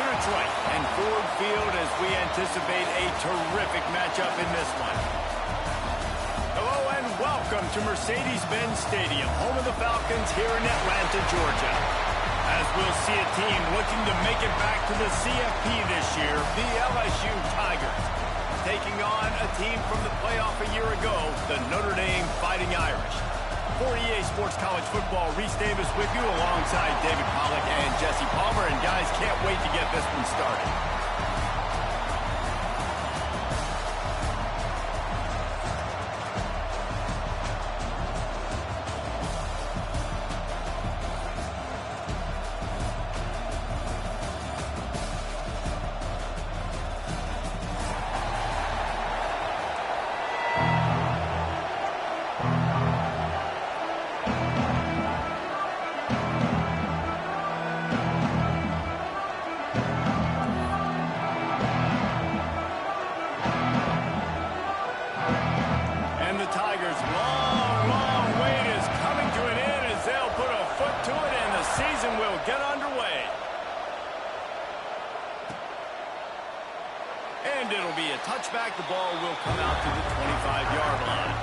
to Detroit and Ford Field as we anticipate a terrific matchup in this one. Hello and welcome to Mercedes-Benz Stadium, home of the Falcons here in Atlanta, Georgia. As we'll see a team looking to make it back to the CFP this year, the LSU Tigers, taking on a team from the playoff a year ago, the Notre Dame Fighting Irish. For EA Sports College Football, Reese Davis with you alongside David Pollack and Jesse Palmer. And guys, can't wait to get this one started. And it'll be a touchback. The ball will come out to the 25-yard line.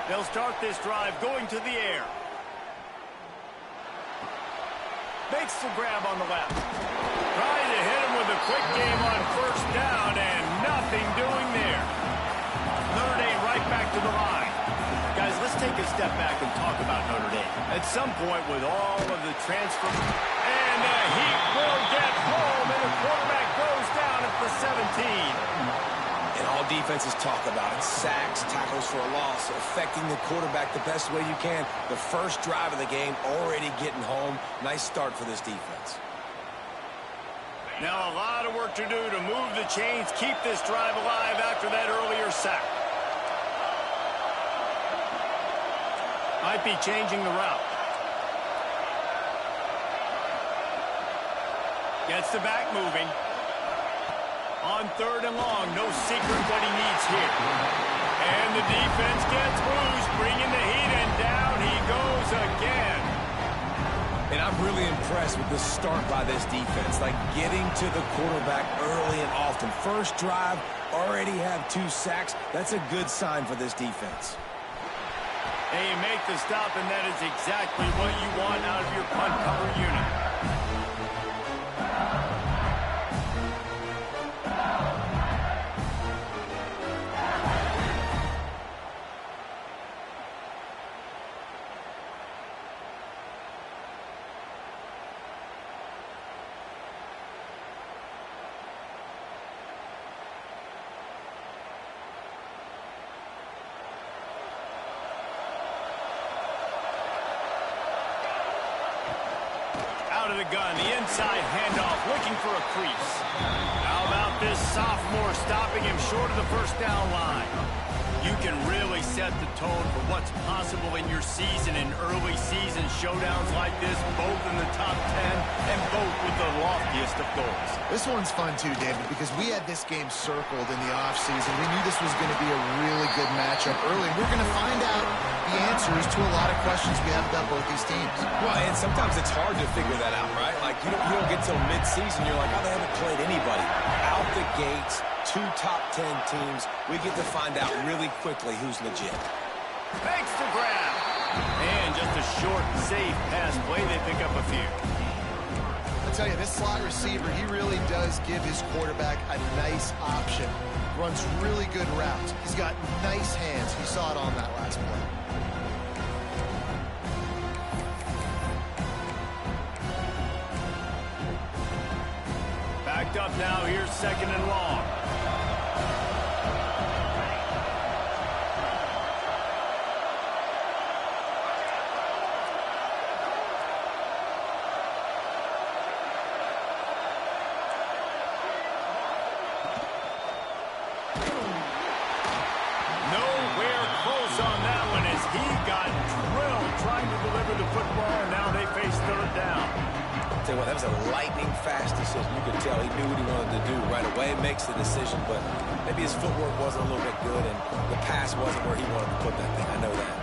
They'll start this drive going to the air. Makes the grab on the left. Trying to hit him with a quick game on first down, and nothing doing there. Notre Dame right back to the line. Guys, let's take a step back and talk about Notre Dame. At some point with all of the transfer, and he will get home, and the quarterback goes down at the 17. And all defenses talk about it. Sacks, tackles for a loss, affecting the quarterback the best way you can. The first drive of the game, already getting home. Nice start for this defense. Now a lot of work to do to move the chains, keep this drive alive after that earlier sack. Might be changing the route. Gets the back moving. On third and long, no secret what he needs here. And the defense gets bruised, bringing the heat, and down he goes again. And I'm really impressed with the start by this defense, like getting to the quarterback early and often. First drive, already have 2 sacks. That's a good sign for this defense. And you make the stop, and that is exactly what you want out of your punt cover unit. Out of the gun, the inside handoff, looking for a crease. How about this sophomore stopping him short of the first down line? You can really set the tone for what's possible in your season in early season showdowns like this, both in the top 10 and both with the loftiest of goals. This one's fun too, David, because we had this game circled in the offseason. We knew this was going to be a really good matchup early. We're going to find out the answers to a lot of questions we have about both these teams. Well, and sometimes it's hard to figure that out, right? Like, you don't get till mid-season, you're like, oh, they haven't played anybody. Out the gates, 2 top 10 teams, we get to find out really quickly who's legit. Makes the grab. And just a short, safe pass play, they pick up a few. I'll tell you, this slot receiver, he really does give his quarterback a nice option. Runs really good routes. He's got nice hands. We saw it on that last play. Backed up now, here's second and long. tell you what, that was a lightning-fast decision. You could tell he knew what he wanted to do right away, makes the decision, but maybe his footwork wasn't a little bit good, and the pass wasn't where he wanted to put that thing. I know that.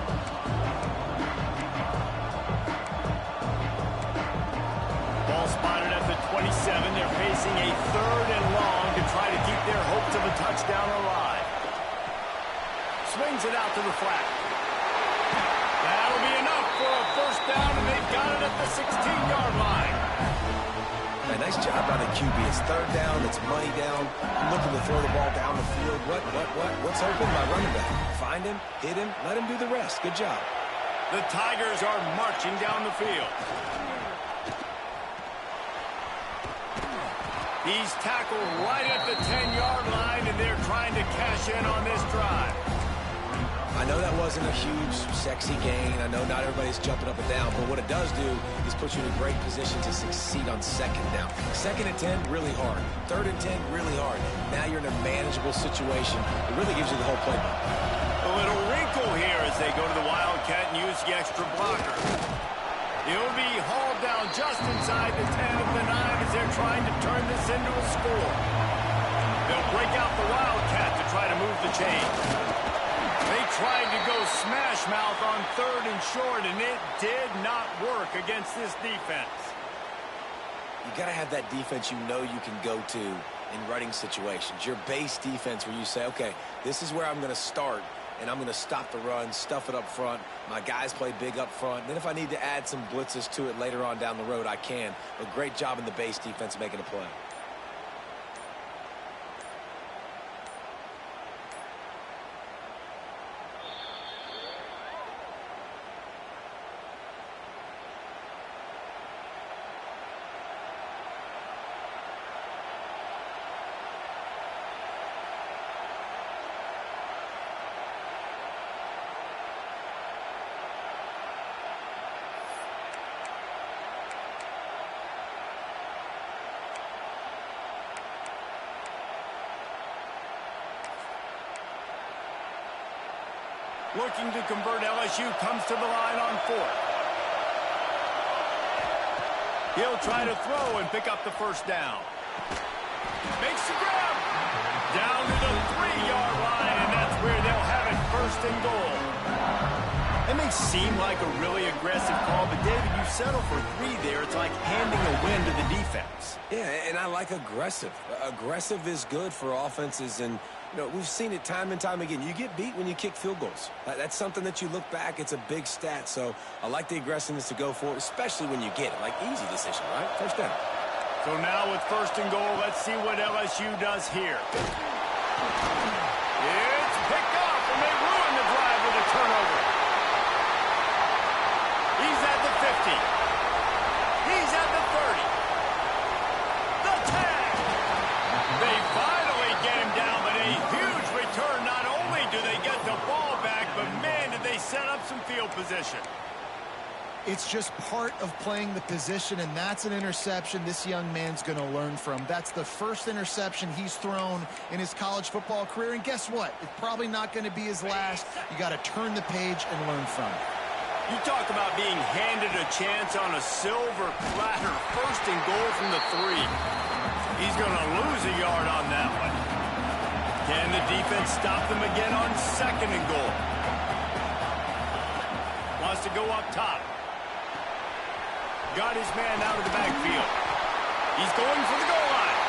Ball spotted at the 27. They're facing a 3rd and long to try to keep their hopes of a touchdown alive. Swings it out to the flat. That'll be enough for a first down, and they've got it at the 16-yard line. Man, nice job by the QB. It's 3rd down. It's money down. I'm looking to throw the ball down the field. What's open? My running back. Find him, hit him, let him do the rest. Good job. The Tigers are marching down the field. He's tackled right at the 10-yard line, and they're trying to cash in on this drive. I know that wasn't a huge, sexy gain. I know not everybody's jumping up and down, but what it does do is put you in a great position to succeed on 2nd down. 2nd and 10, really hard. 3rd and 10, really hard. Now you're in a manageable situation. It really gives you the whole playbook. A little wrinkle here as they go to the Wildcat and use the extra blocker. He'll be hauled down just inside the 10 of the 9 as they're trying to turn this into a score. They'll break out the Wildcat to try to move the chains. They tried to go smash mouth on 3rd and short, and it did not work against this defense. You got to have that defense you know you can go to in running situations. Your base defense where you say, okay, this is where I'm going to start, and I'm going to stop the run, stuff it up front. My guys play big up front. And then if I need to add some blitzes to it later on down the road, I can. But great job in the base defense making a play. Looking to convert, LSU comes to the line on 4th. He'll try to throw and pick up the first down. Makes the grab. Down to the 3-yard line, and that's where they'll have it 1st and goal. It may seem like a really aggressive call, but David, you settle for 3 there. It's like handing a win to the defense. Yeah, and I like aggressive. Aggressive is good for offenses, and you know, we've seen it time and time again. You get beat when you kick field goals. That's something that you look back, it's a big stat. So I like the aggressiveness to go for it, especially when you get it. Like, easy decision, right? First down. So now with 1st and goal, let's see what LSU does here. It's picked off, and they ruin the drive with a turnover. He's at the 50. He's at the 30. The 10. They finally get him down, but a huge return. Not only do they get the ball back, but man, did they set up some field position. It's just part of playing the position, and that's an interception this young man's going to learn from. That's the first interception he's thrown in his college football career, and guess what? It's probably not going to be his last. You got to turn the page and learn from it. You talk about being handed a chance on a silver platter. 1st and goal from the 3. He's going to lose a yard on that one. Can the defense stop them again on 2nd and goal? Wants to go up top. Got his man out of the backfield. He's going for the goal line.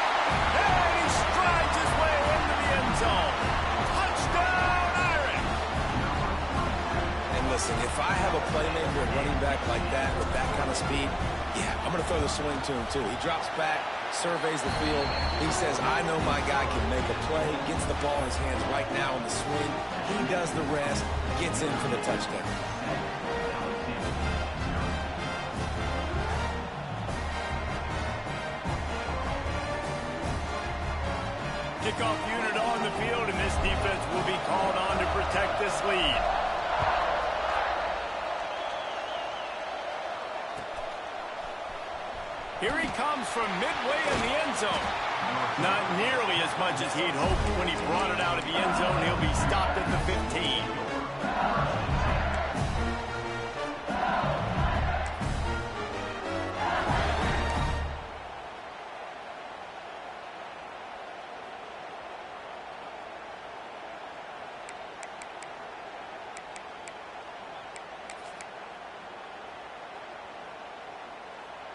And he strides his way into the end zone. Touchdown, Irish! And listen, if I have a playmaker at running back like that with that kind of speed, yeah, I'm going to throw the swing to him too. He drops back, surveys the field. He says, I know my guy can make a play, gets the ball in his hands right now on the swing. He does the rest, gets in for the touchdown. Kickoff unit on the field, and this defense will be called on to protect this lead. Here he comes from midway in the end zone. Not nearly as much as he'd hoped when he brought it out of the end zone. He'll be stopped at the 15.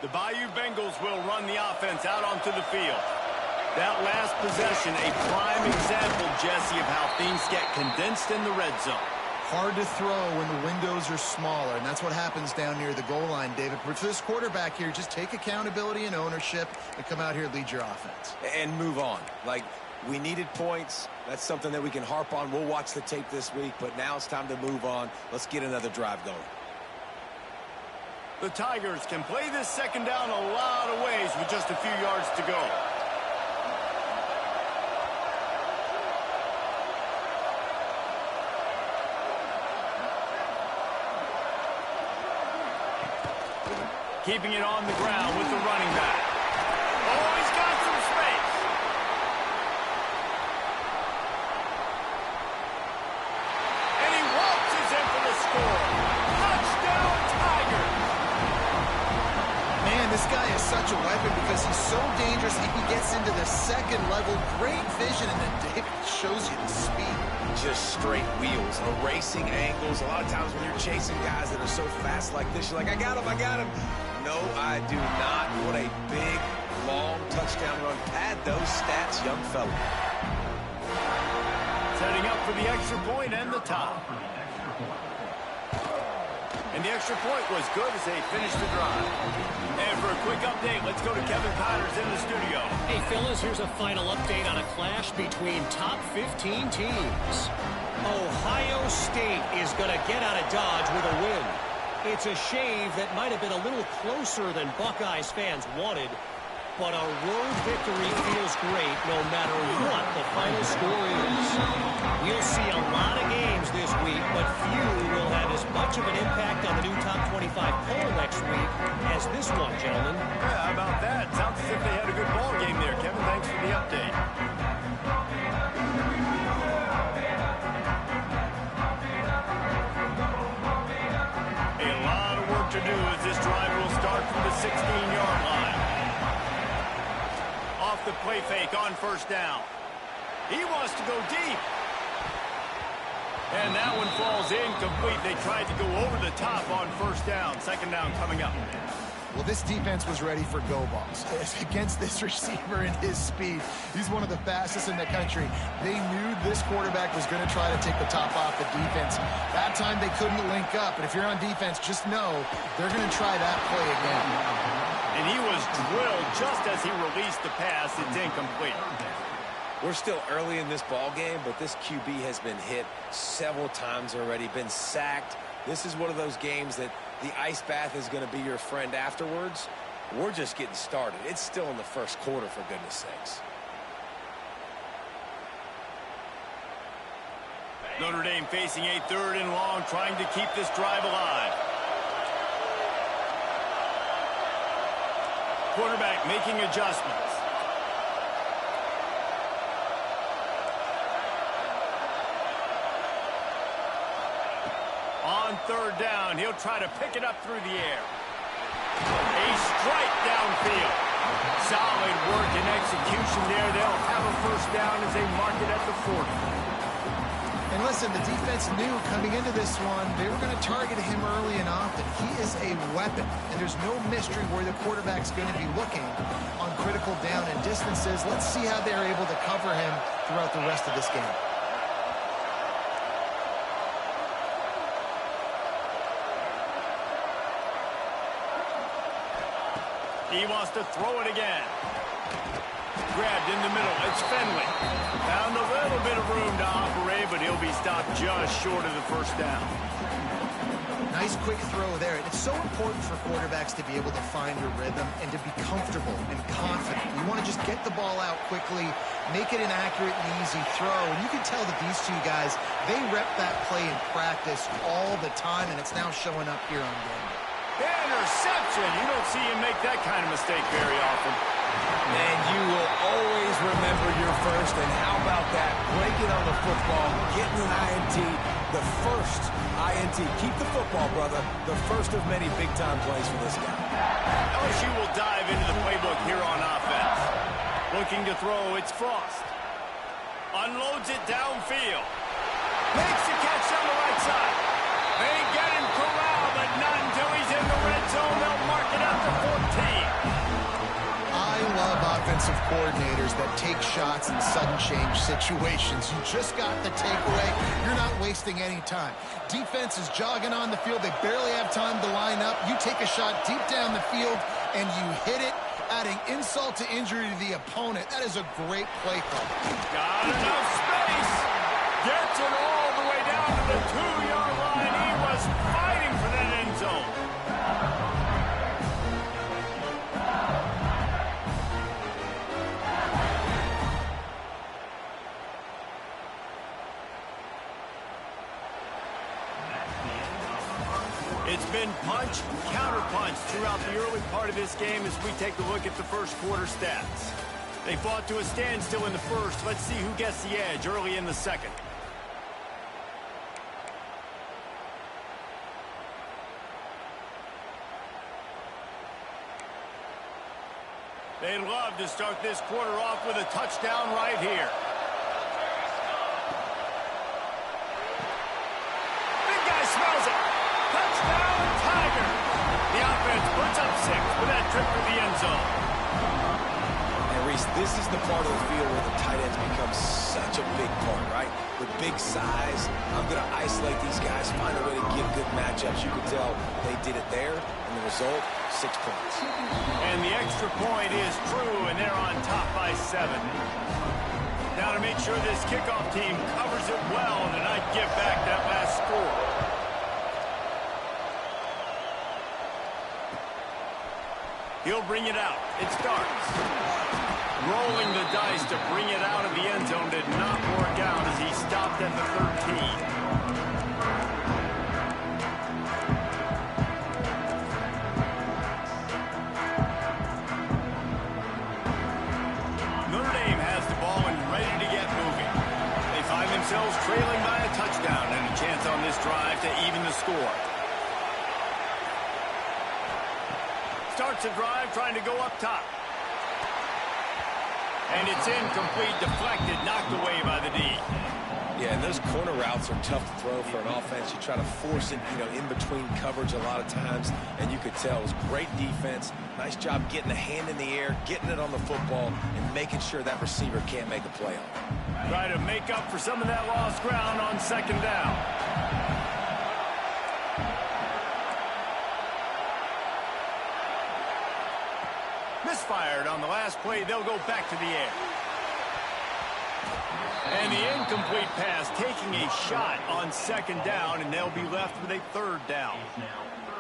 The Bayou Bengals will run the offense out onto the field. That last possession, a prime example, Jesse, of how things get condensed in the red zone. Hard to throw when the windows are smaller, and that's what happens down near the goal line, David. But for this quarterback here, just take accountability and ownership and come out here and lead your offense. And move on. Like, we needed points. That's something that we can harp on. We'll watch the tape this week, but now it's time to move on. Let's get another drive going. The Tigers can play this second down a lot of ways with just a few yards to go. Keeping it on the ground with the running back. Oh, he's got some space. And he waltzes in for the score. Touchdown, Tigers. Man, this guy is such a weapon because he's so dangerous. He gets into the second level. Great vision, and then David shows you the speed. Just straight wheels, erasing angles. A lot of times when you're chasing guys that are so fast like this, you're like, I got him, I got him. No, I do not. What a big, long touchdown run. Pad those stats, young fella. Setting up for the extra point and the top. And the extra point was good as they finished the drive. And for a quick update, let's go to Kevin Connors in the studio. Hey, fellas, here's a final update on a clash between top 15 teams. Ohio State is going to get out of Dodge with a win. It's a shave that might have been a little closer than Buckeyes fans wanted, but a road victory feels great no matter what the final score is. We'll see a lot of games this week, but few will have as much of an impact on the new top 25 poll next week as this one, gentlemen. Yeah, how about that? Sounds as if they had a good ball game there, Kevin. Thanks for the update. A lot of work to do as this drive will start from the 16-yard line. Off the play fake on first down. He wants to go deep. And that one falls incomplete. They tried to go over the top on first down. Second down coming up. Well, this defense was ready for go balls against this receiver and his speed. He's one of the fastest in the country. They knew this quarterback was going to try to take the top off the defense. That time they couldn't link up. But if you're on defense, just know they're going to try that play again. And he was drilled just as he released the pass. It's incomplete. We're still early in this ball game, but this QB has been hit several times already, been sacked. This is one of those games that the ice bath is going to be your friend afterwards. We're just getting started. It's still in the first quarter, for goodness sakes. Notre Dame facing a third and long, trying to keep this drive alive. Quarterback making adjustments. On third down, he'll try to pick it up through the air. A strike downfield. Solid work and execution there. They'll have a first down as they mark it at the 40. And listen, the defense knew coming into this one, they were going to target him early and often. He is a weapon, and there's no mystery where the quarterback's going to be looking on critical down and distances. Let's see how they're able to cover him throughout the rest of this game. He wants to throw it again. Grabbed in the middle. It's Fenley. Found a little bit of room to operate, but he'll be stopped just short of the first down. Nice quick throw there. It's so important for quarterbacks to be able to find your rhythm and to be comfortable and confident. You want to just get the ball out quickly, make it an accurate and easy throw. And you can tell that these two guys, they rep that play in practice all the time, and it's now showing up here on game. Interception. You don't see him make that kind of mistake very often. And you will always remember your first. And how about that? Breaking on the football, getting an INT, the first INT. Keep the football, brother. The first of many big-time plays for this guy. LSU will dive into the playbook here on offense. Looking to throw, it's Frost. Unloads it downfield. Makes the catch on the right side. They get him corralled, but not until he's in the red zone. They'll mark it at the 14. offensive coordinators that take shots in sudden change situations. You just got the takeaway. You're not wasting any time. Defense is jogging on the field. They barely have time to line up. You take a shot deep down the field, and you hit it, adding insult to injury to the opponent. That is a great play call. Got enough space. Gets it all the way down to the 2-yard line. He was fighting for that end zone. It's been punch, counter-punch throughout the early part of this game as we take a look at the first quarter stats. They fought to a standstill in the first. Let's see who gets the edge early in the second. They'd love to start this quarter off with a touchdown right here. Big guy smells it. Touchdown, Tiger. The offense puts up 6 with that trip for the end zone. And Reese, this is the part of the field where the tight ends become such a big part, right? With big size, I'm going to isolate these guys, find a way to get good matchups. You can tell they did it there, and the result, 6 points. And the extra point is true, and they're on top by 7. Now to make sure this kickoff team covers it well and not give back that last score. He'll bring it out. It starts. Rolling the dice to bring it out of the end zone did not work out as he stopped at the 13. Notre Dame has the ball and ready to get moving. They find themselves trailing by a touchdown and a chance on this drive to even the score. Starts a drive trying to go up top. And it's incomplete, deflected, knocked away by the D. Yeah, and those corner routes are tough to throw for an offense. You try to force it, in between coverage a lot of times, and you could tell it was great defense. Nice job getting a hand in the air, getting it on the football, and making sure that receiver can't make a play on it. Try to make up for some of that lost ground on second down. Misfired on the last play. They'll go back to the air. And the incomplete pass taking a shot on second down, and they'll be left with a 3rd down.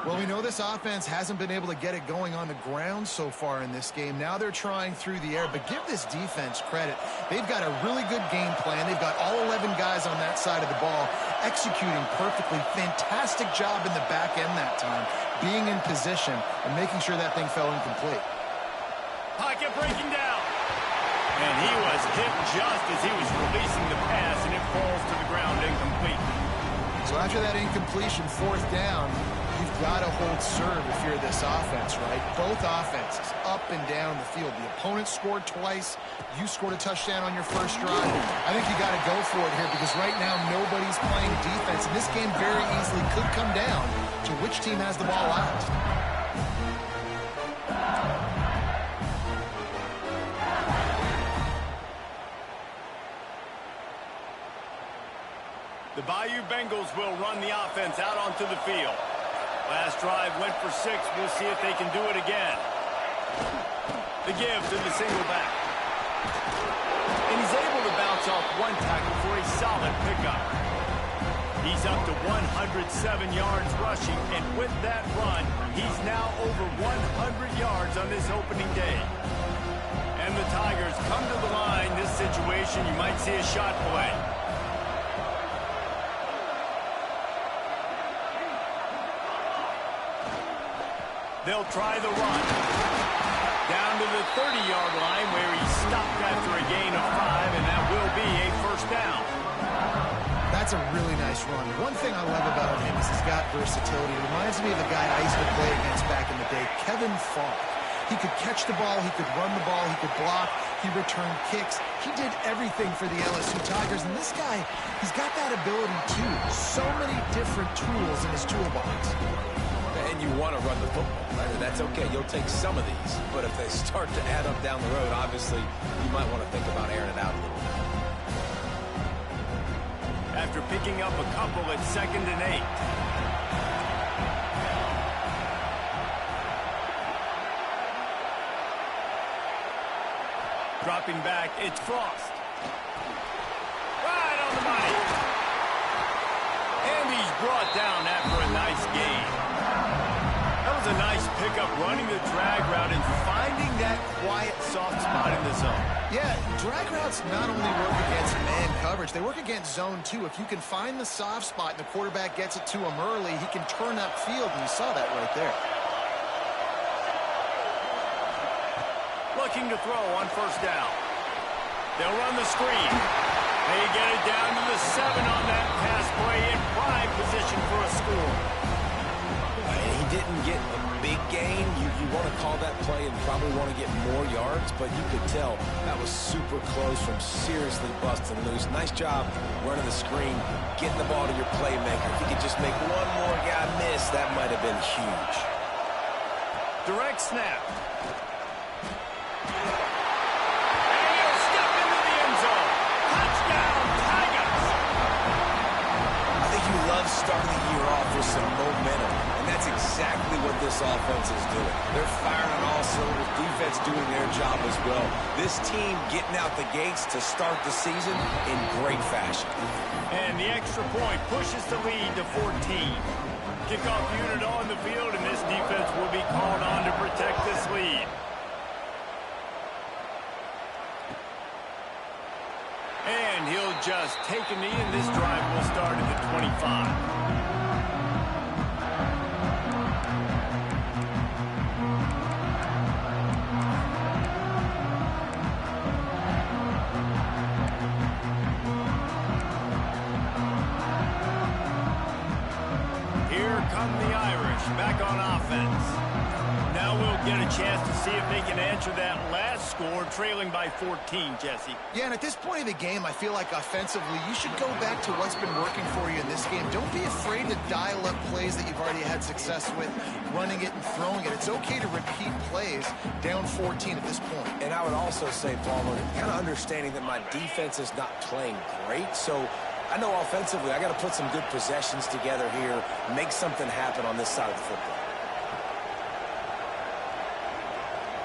Well, we know this offense hasn't been able to get it going on the ground so far in this game. Now they're trying through the air, but give this defense credit. They've got a really good game plan. They've got all 11 guys on that side of the ball executing perfectly. Fantastic job in the back end that time, being in position and making sure that thing fell incomplete. Pocket breaking down. And he was hit just as he was releasing the pass, and it falls to the ground incomplete. So after that incompletion, 4th down, you've got to hold serve if you're this offense, right? Both offenses up and down the field. The opponent scored twice. You scored a touchdown on your first drive. I think you got to go for it here because right now nobody's playing defense. And this game very easily could come down to which team has the ball last. The Bayou Bengals will run the offense out onto the field. Last drive went for 6. We'll see if they can do it again. The give to the single back. And he's able to bounce off one tackle for a solid pickup. He's up to 107 yards rushing, and with that run, he's now over 100 yards on this opening day. And the Tigers come to the line. This situation, you might see a shot play. They'll try the run. Down to the 30-yard line where he stopped after a gain of 5, and that will be a 1st down. That's a really nice run. One thing I love about him is he's got versatility. It reminds me of a guy I used to play against back in the day, Kevin Falk. He could catch the ball, he could run the ball, he could block, he returned kicks. He did everything for the LSU Tigers, and this guy, he's got that ability too. So many different tools in his toolbox. And you want to run the football, right? starter, that's okay. You'll take some of these. But if they start to add up down the road, obviously, you might want to think about airing it out a little bit. After picking up a couple at 2nd and 8. Dropping back, it's Frost. Right on the money. And he's brought down after a nice gain. That was a nice pickup, running the drag route and finding that quiet, soft spot in the zone. Yeah, drag routes not only work against man coverage, they work against zone too. If you can find the soft spot and the quarterback gets it to him early, he can turn upfield, and you saw that right there. Looking to throw on 1st down. They'll run the screen. They get it down to the 7 on that pass play in prime position for a score. And he didn't get a big gain. You want to call that play and probably want to get more yards, but you could tell that was super close from seriously busting loose. Nice job running the screen, getting the ball to your playmaker. If he could just make one more guy miss, that might have been huge. Direct snap. And he'll step into the end zone. Touchdown, Tigers! I think you love starting the year off with some momentum, and that's exactly what this offense is doing. They're firing on all cylinders, defense doing their job as well. This team getting out the gates to start the season in great fashion. And the extra point pushes the lead to 14. Kickoff unit on the field, and this defense will be called on to protect this lead. And he'll just take a knee, and this drive will start at the 25. Back on offense. Now we'll get a chance to see if they can answer that last score, trailing by 14, Jesse. Yeah, and at this point of the game, I feel like offensively, you should go back to what's been working for you in this game. Don't be afraid to dial up plays that you've already had success with, running it and throwing it. It's okay to repeat plays down 14 at this point. And I would also say, Palmer, kind of understanding that my defense is not playing great, so I know offensively I got to put some good possessions together here, make something happen on this side of the football.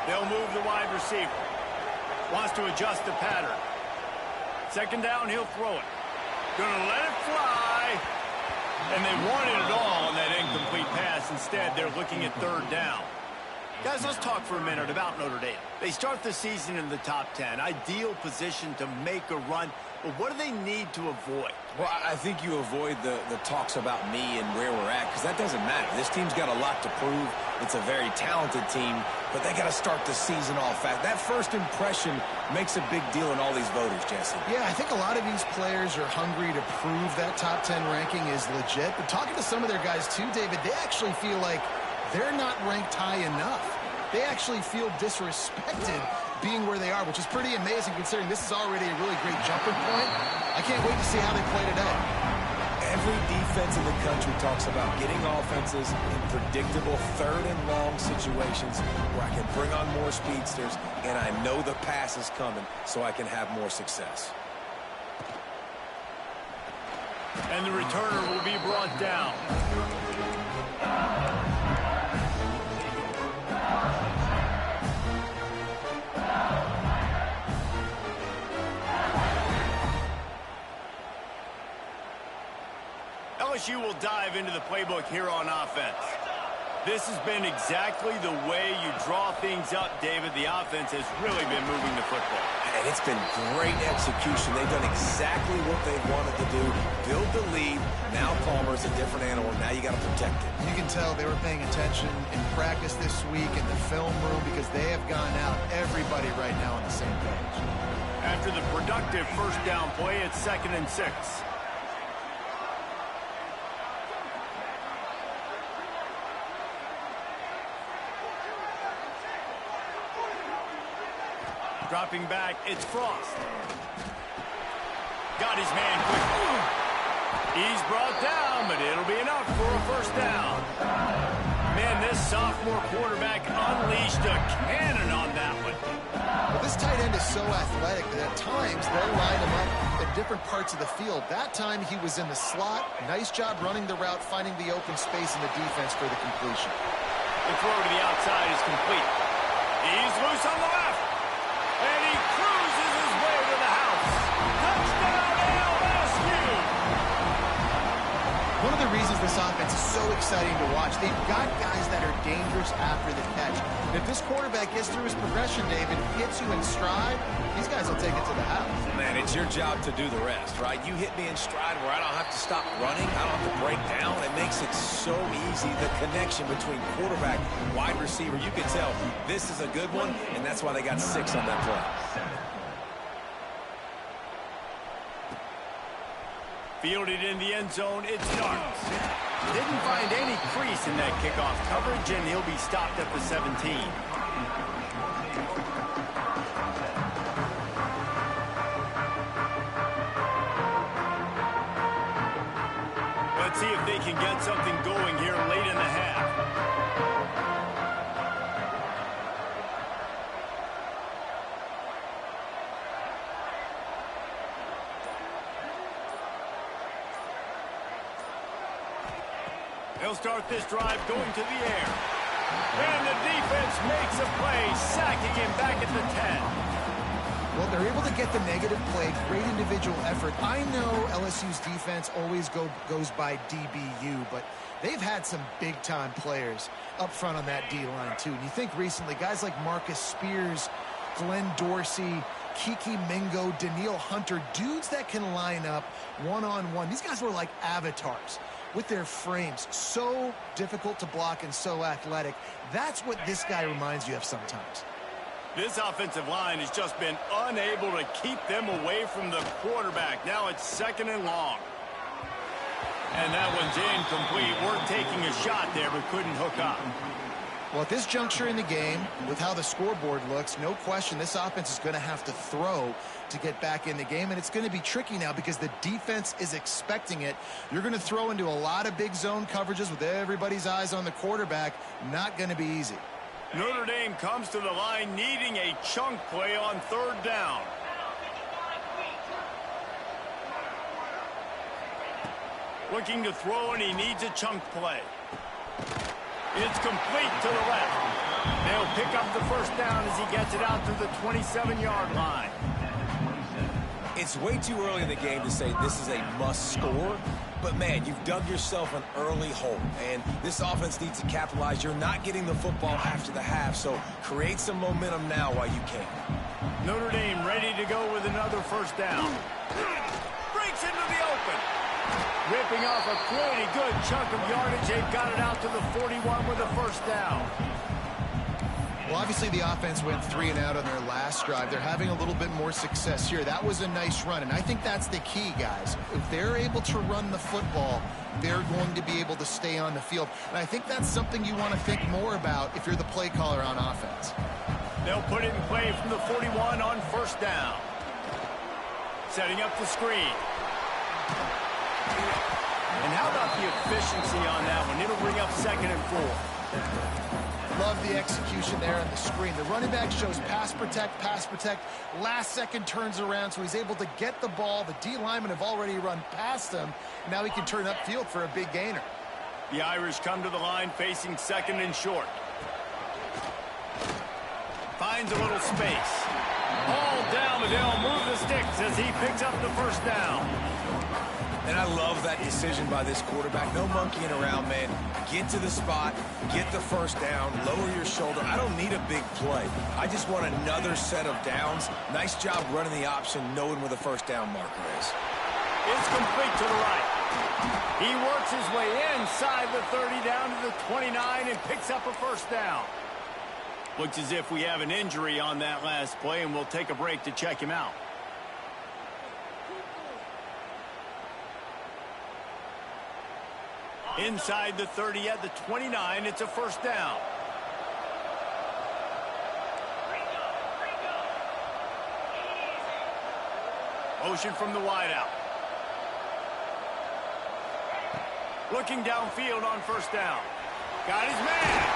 They'll move the wide receiver. Wants to adjust the pattern. 2nd down, he'll throw it. Gonna let it fly. And they wanted it all on that incomplete pass. Instead, they're looking at 3rd down. Guys, let's talk for a minute about Notre Dame. They start the season in the top 10. Ideal position to make a run. But what do they need to avoid? Well, I think you avoid the talks about me and where we're at, because that doesn't matter. This team's got a lot to prove. It's a very talented team, but they got to start the season off fast. That first impression makes a big deal in all these voters, Jesse. Yeah, I think a lot of these players are hungry to prove that top 10 ranking is legit. But talking to some of their guys too, David, they actually feel like they're not ranked high enough. They actually feel disrespected being where they are, which is pretty amazing considering this is already a really great jumping point. I can't wait to see how they played it out. Every defense in the country talks about getting offenses in predictable 3rd and long situations where I can bring on more speedsters and I know the pass is coming so I can have more success. And the returner will be brought down. LSU will dive into the playbook here on offense. This has been exactly the way you draw things up, David. The offense has really been moving the football. And it's been great execution. They've done exactly what they wanted to do. Build the lead. Now Palmer's a different animal. Now you got to protect it. You can tell they were paying attention in practice this week in the film room because they have gone out, everybody right now on the same page. After the productive 1st down play, it's 2nd and 6. Dropping back, it's Frost. Got his man quickly. He's brought down, but it'll be enough for a 1st down. Man, this sophomore quarterback unleashed a cannon on that one. Well, this tight end is so athletic that at times they'll line him up at different parts of the field. That time he was in the slot. Nice job running the route, finding the open space in the defense for the completion. The throw to the outside is complete. He's loose on the left. And he cruises his way to the house. Touchdown LSU! One of the reasons this offense is so exciting to watch, they've got guys that are dangerous after the catch. And if this quarterback gets through his progression, David, hits you in stride, these guys will take it to the house. Man, it's your job to do the rest, right? You hit me in stride where I don't have to stop running. I don't have to break down. It makes it so easy. The connection between quarterback and wide receiver, you can tell this is a good one, and that's why they got 6 on that play. Fielded in the end zone, it's Notre. Didn't find any crease in that kickoff coverage, and he'll be stopped at the 17. Let's see if they can get something going here late in the half. They'll start this drive going to the air. And the defense makes a play, sacking him back at the 10. Well, they're able to get the negative play, great individual effort. I know LSU's defense always goes by DBU, but they've had some big-time players up front on that D-line, too. And you think recently, guys like Marcus Spears, Glenn Dorsey, Kiki Mingo, Daniil Hunter, dudes that can line up one-on-one. These guys were like avatars with their frames. So difficult to block and so athletic. That's what this guy reminds you of sometimes. This offensive line has just been unable to keep them away from the quarterback. Now it's 2nd and long. And that one's incomplete. We're taking a shot there, but couldn't hook up. Well, at this juncture in the game, with how the scoreboard looks, no question this offense is going to have to throw to get back in the game, and it's going to be tricky now because the defense is expecting it. You're going to throw into a lot of big zone coverages with everybody's eyes on the quarterback. Not going to be easy. Notre Dame comes to the line needing a chunk play on 3rd down. Looking to throw, and he needs a chunk play. It's complete to the left. They'll pick up the 1st down as he gets it out to the 27-yard line. It's way too early in the game to say this is a must score, but man, you've dug yourself an early hole, and this offense needs to capitalize. You're not getting the football after the half, so create some momentum now while you can. Notre Dame ready to go with another 1st down. Breaks into the open. Ripping off a pretty good chunk of yardage. They've got it out to the 41 with a 1st down. Well, obviously the offense went 3 and out on their last drive. They're having a little bit more success here. That was a nice run, and I think that's the key, guys. If they're able to run the football, they're going to be able to stay on the field. And I think that's something you want to think more about if you're the play caller on offense. They'll put it in play from the 41 on 1st down. Setting up the screen. And how about the efficiency on that one? It'll bring up 2nd and 4. Love the execution there on the screen. The running back shows pass protect, last second turns around, so he's able to get the ball. The D linemen have already run past him. Now he can turn upfield for a big gainer. The Irish come to the line facing 2nd and short. Finds a little space. All down, but they'll move the sticks as he picks up the 1st down. And I love that decision by this quarterback. No monkeying around, man. Get to the spot, get the 1st down, lower your shoulder. I don't need a big play. I just want another set of downs. Nice job running the option, knowing where the 1st down marker is. It's complete to the right. He works his way inside the 30 down to the 29 and picks up a 1st down. Looks as if we have an injury on that last play, and we'll take a break to check him out. Inside the 30 at the 29, it's a 1st down. Motion from the wideout. Looking downfield on 1st down. Got his man.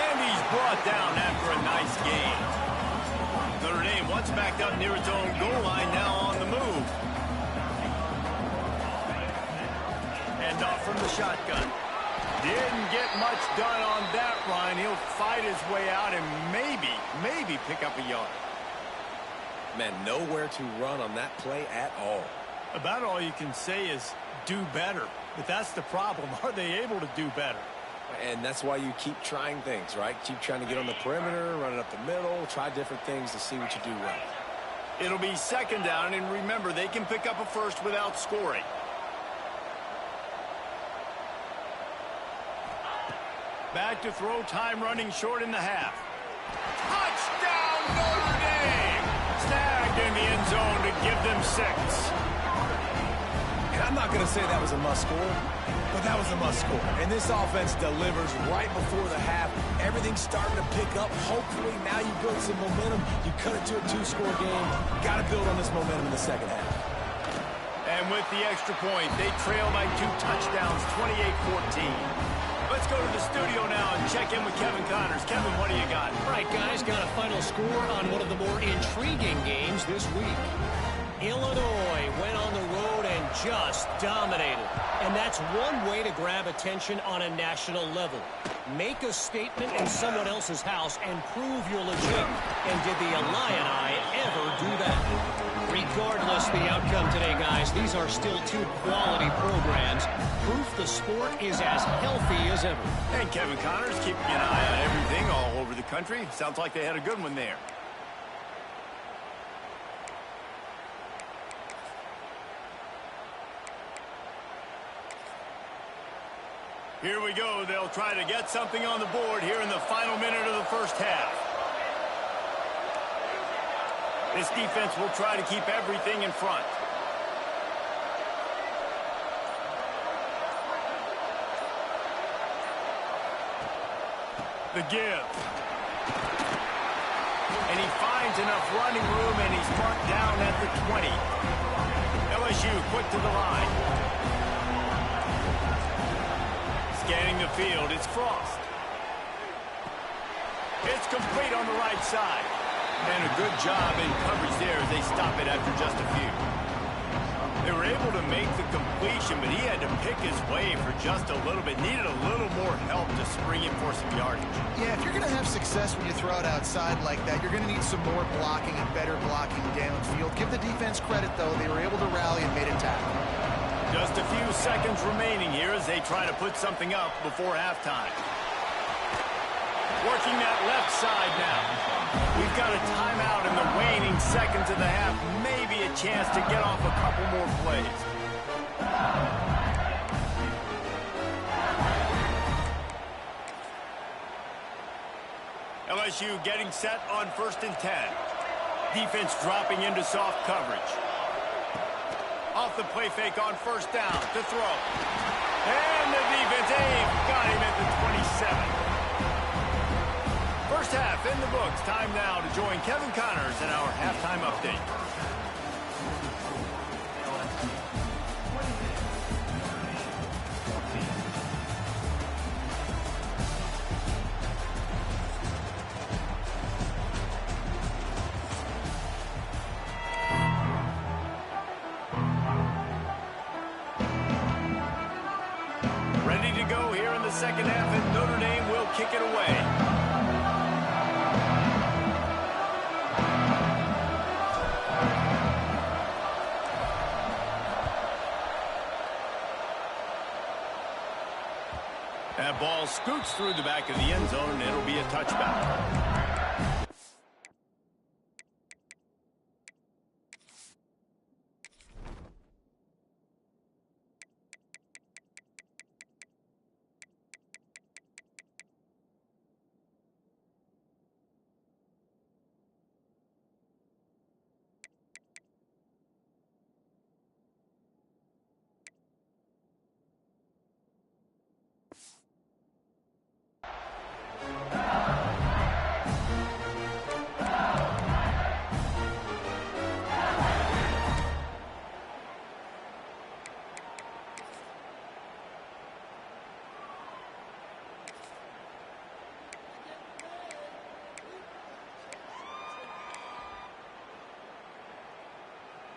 And he's brought down after a nice game. Notre Dame once backed up near its own goal line, now on the move. And off from the shotgun. Didn't get much done on that run. He'll fight his way out and maybe pick up a yard. Man, nowhere to run on that play at all. About all you can say is do better. But that's the problem. Are they able to do better? And that's why you keep trying things, right? Keep trying to get on the perimeter, run it up the middle, try different things to see what you do well. It'll be second down, and remember, they can pick up a first without scoring. Back to throw, time running short in the half. Touchdown, Notre Dame! Snagged in the end zone to give them 6. And I'm not going to say that was a must-score, but that was a must-score. And this offense delivers right before the half. Everything's starting to pick up. Hopefully now you build some momentum. You cut it to a 2-score game. Got to build on this momentum in the second half. And with the extra point, they trail by 2 touchdowns, 28-14. Let's go to the studio now and check in with Kevin Connors. Kevin, what do you got? All right, guys, got a final score on one of the more intriguing games this week. Illinois went on the road and just dominated. And that's one way to grab attention on a national level. Make a statement in someone else's house and prove you're legit. And did the Illini ever do that? Regardless the outcome today, guys, these are still 2 quality programs. Proof the sport is as healthy as ever. And Kevin Connors keeping an eye on everything all over the country. Sounds like they had a good one there. Here we go. They'll try to get something on the board here in the final minute of the first half. This defense will try to keep everything in front. The give. And he finds enough running room, and he's marked down at the 20. LSU quick to the line. Scanning the field, it's Frost. It's complete on the right side. And a good job in coverage there as they stop it after just a few. They were able to make the completion, but he had to pick his way for just a little bit. Needed a little more help to spring in for some yardage. Yeah, if you're going to have success when you throw it outside like that, you're going to need some more blocking and better blocking downfield. Give the defense credit, though. They were able to rally and made a tackle. Just a few seconds remaining here as they try to put something up before halftime. Working that left side now. We've got a timeout in the waning seconds of the half. Maybe a chance to get off a couple more plays. LSU getting set on 1st and 10. Defense dropping into soft coverage. Off the play fake on 1st down to throw. And the defense got him at the 27. First half in the books. Time now to join Kevin Connors in our halftime update. Ready to go here in the second half, and Notre Dame will kick it away. That ball scoots through the back of the end zone, and it'll be a touchback.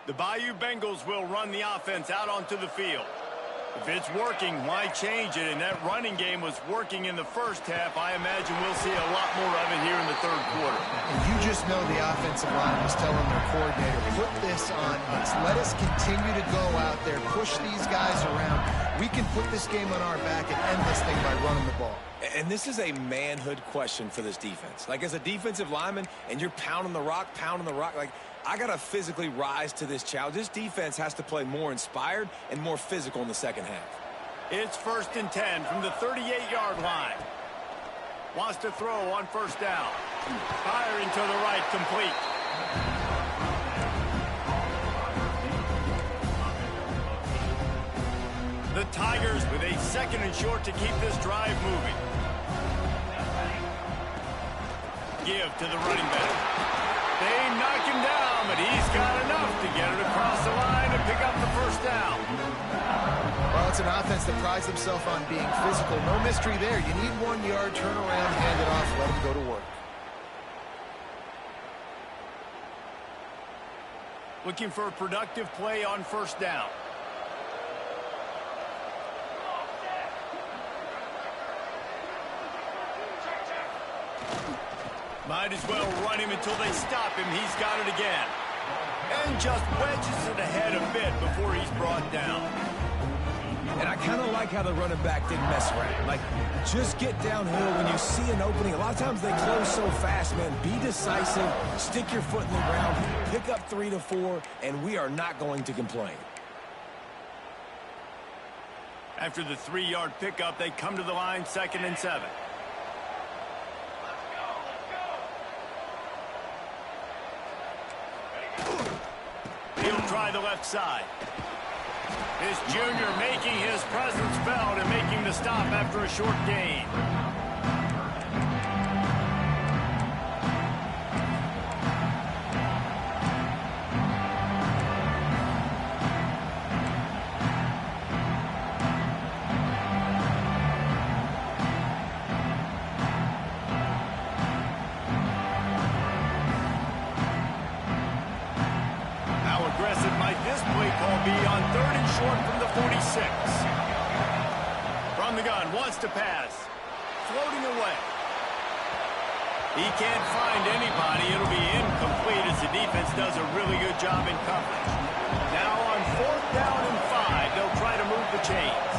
The Bayou Bengals will run the offense out onto the field. If it's working, why change it? And that running game was working in the first half. I imagine we'll see a lot more of it here in the third quarter. And you just know the offensive line was telling their coordinator, put this on us. Let us continue to go out there, push these guys around. We can put this game on our back and end this thing by running the ball. And this is a manhood question for this defense. Like, as a defensive lineman, and you're pounding the rock, like, I got to physically rise to this challenge. This defense has to play more inspired and more physical in the second half. It's 1st and 10 from the 38-yard line. Wants to throw on first down. Firing to the right, complete. The Tigers with a 2nd and short to keep this drive moving. Give to the running back. They knock him down, but he's got enough to get it across the line and pick up the first down. Well, it's an offense that prides themselves on being physical. No mystery there. You need 1 yard, turn around, hand it off, let him go to work. Looking for a productive play on first down. Might as well run him until they stop him. He's got it again. And just wedges it ahead a bit before he's brought down. And I kind of like how the running back didn't mess around. Like, just get downhill when you see an opening. A lot of times they close so fast, man. Be decisive, stick your foot in the ground, pick up 3 to 4, and we are not going to complain. After the 3-yard pickup, they come to the line, 2nd and 7. He'll try the left side. This junior making his presence felt and making the stop after a short gain. To pass. Floating away. He can't find anybody. It'll be incomplete as the defense does a really good job in coverage. Now on 4th down and 5, they'll try to move the chains.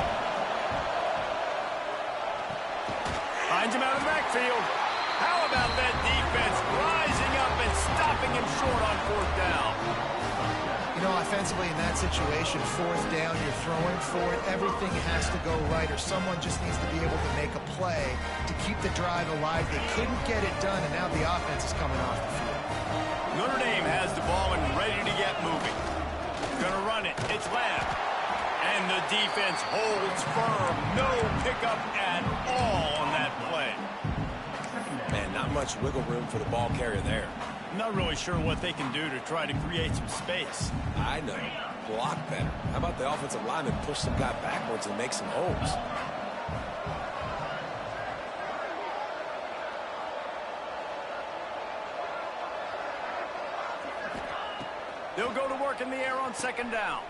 Finds him out of the backfield. How about that defense rising up and stopping him short on 4th down? You know, offensively in that situation, 4th down, you're throwing for it. Everything has to go right, or someone just needs to be able to make a play to keep the drive alive. They couldn't get it done, and now the offense is coming off the field. Notre Dame has the ball and ready to get moving. Gonna run it. It's Lamb. And the defense holds firm. No pickup at all on that play. Man, not much wiggle room for the ball carrier there. I'm not really sure what they can do to try to create some space. I know. Block better. How about the offensive lineman push some guy backwards and make some holes? They'll go to work in the air on 2nd down.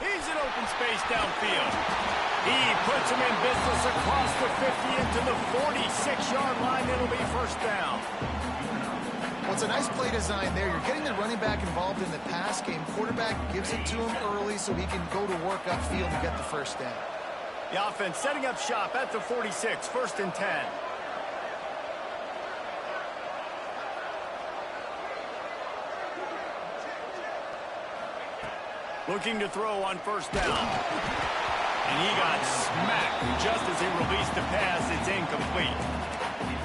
He's in open space downfield. He puts him in business across the 50 into the 46-yard line. It'll be first down. Well, it's a nice play design there. You're getting the running back involved in the pass game. Quarterback gives it to him early so he can go to work upfield and get the first down. The offense setting up shop at the 46, 1st and 10. Looking to throw on first down. And he got smacked just as he released the pass. It's incomplete.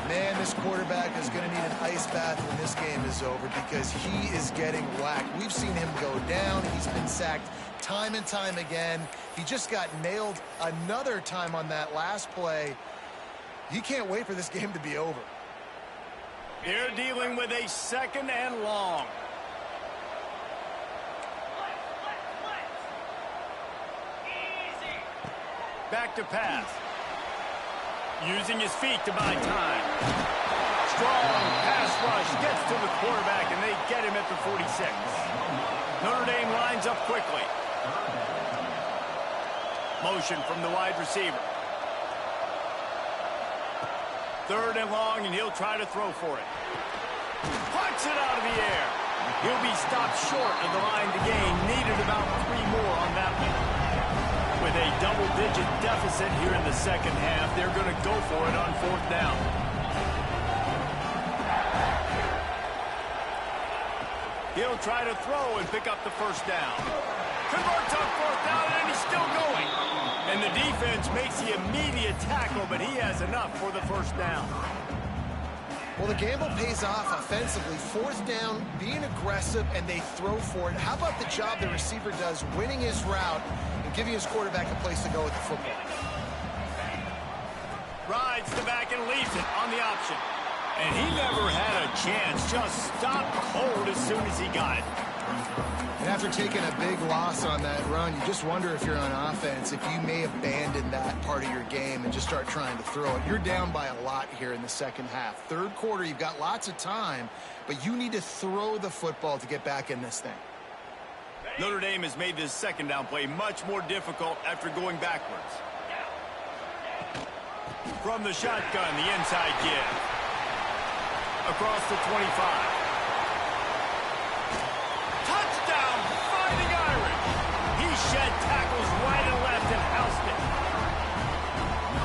Man, this quarterback is going to need an ice bath when this game is over because he is getting whacked. We've seen him go down. He's been sacked time and time again. He just got nailed another time on that last play. He can't wait for this game to be over. They're dealing with a 2nd and long. Back to pass. Using his feet to buy time. Strong pass rush gets to the quarterback, and they get him at the 46. Notre Dame lines up quickly. Motion from the wide receiver. Third and long, and he'll try to throw for it. Punts it out of the air. He'll be stopped short of the line to gain. Needed about 3 more on that one. With a double-digit deficit here in the second half, they're going to go for it on 4th down. He'll try to throw and pick up the first down. Converts on 4th down, and he's still going. And the defense makes the immediate tackle, but he has enough for the first down. Well, the gamble pays off offensively. 4th down, being aggressive, and they throw for it. How about the job the receiver does, winning his route and giving his quarterback a place to go with the football? Rides the back and leaves it on the option. And he never had a chance. Just stopped cold as soon as he got it. And after taking a big loss on that run, you just wonder if you're on offense, if you may abandon that part of your game and just start trying to throw it. You're down by a lot here in the second half. Third quarter, you've got lots of time, but you need to throw the football to get back in this thing. Notre Dame has made this second down play much more difficult after going backwards. From the shotgun, the inside give. Across the 25. Shed tackles right and left and housed it.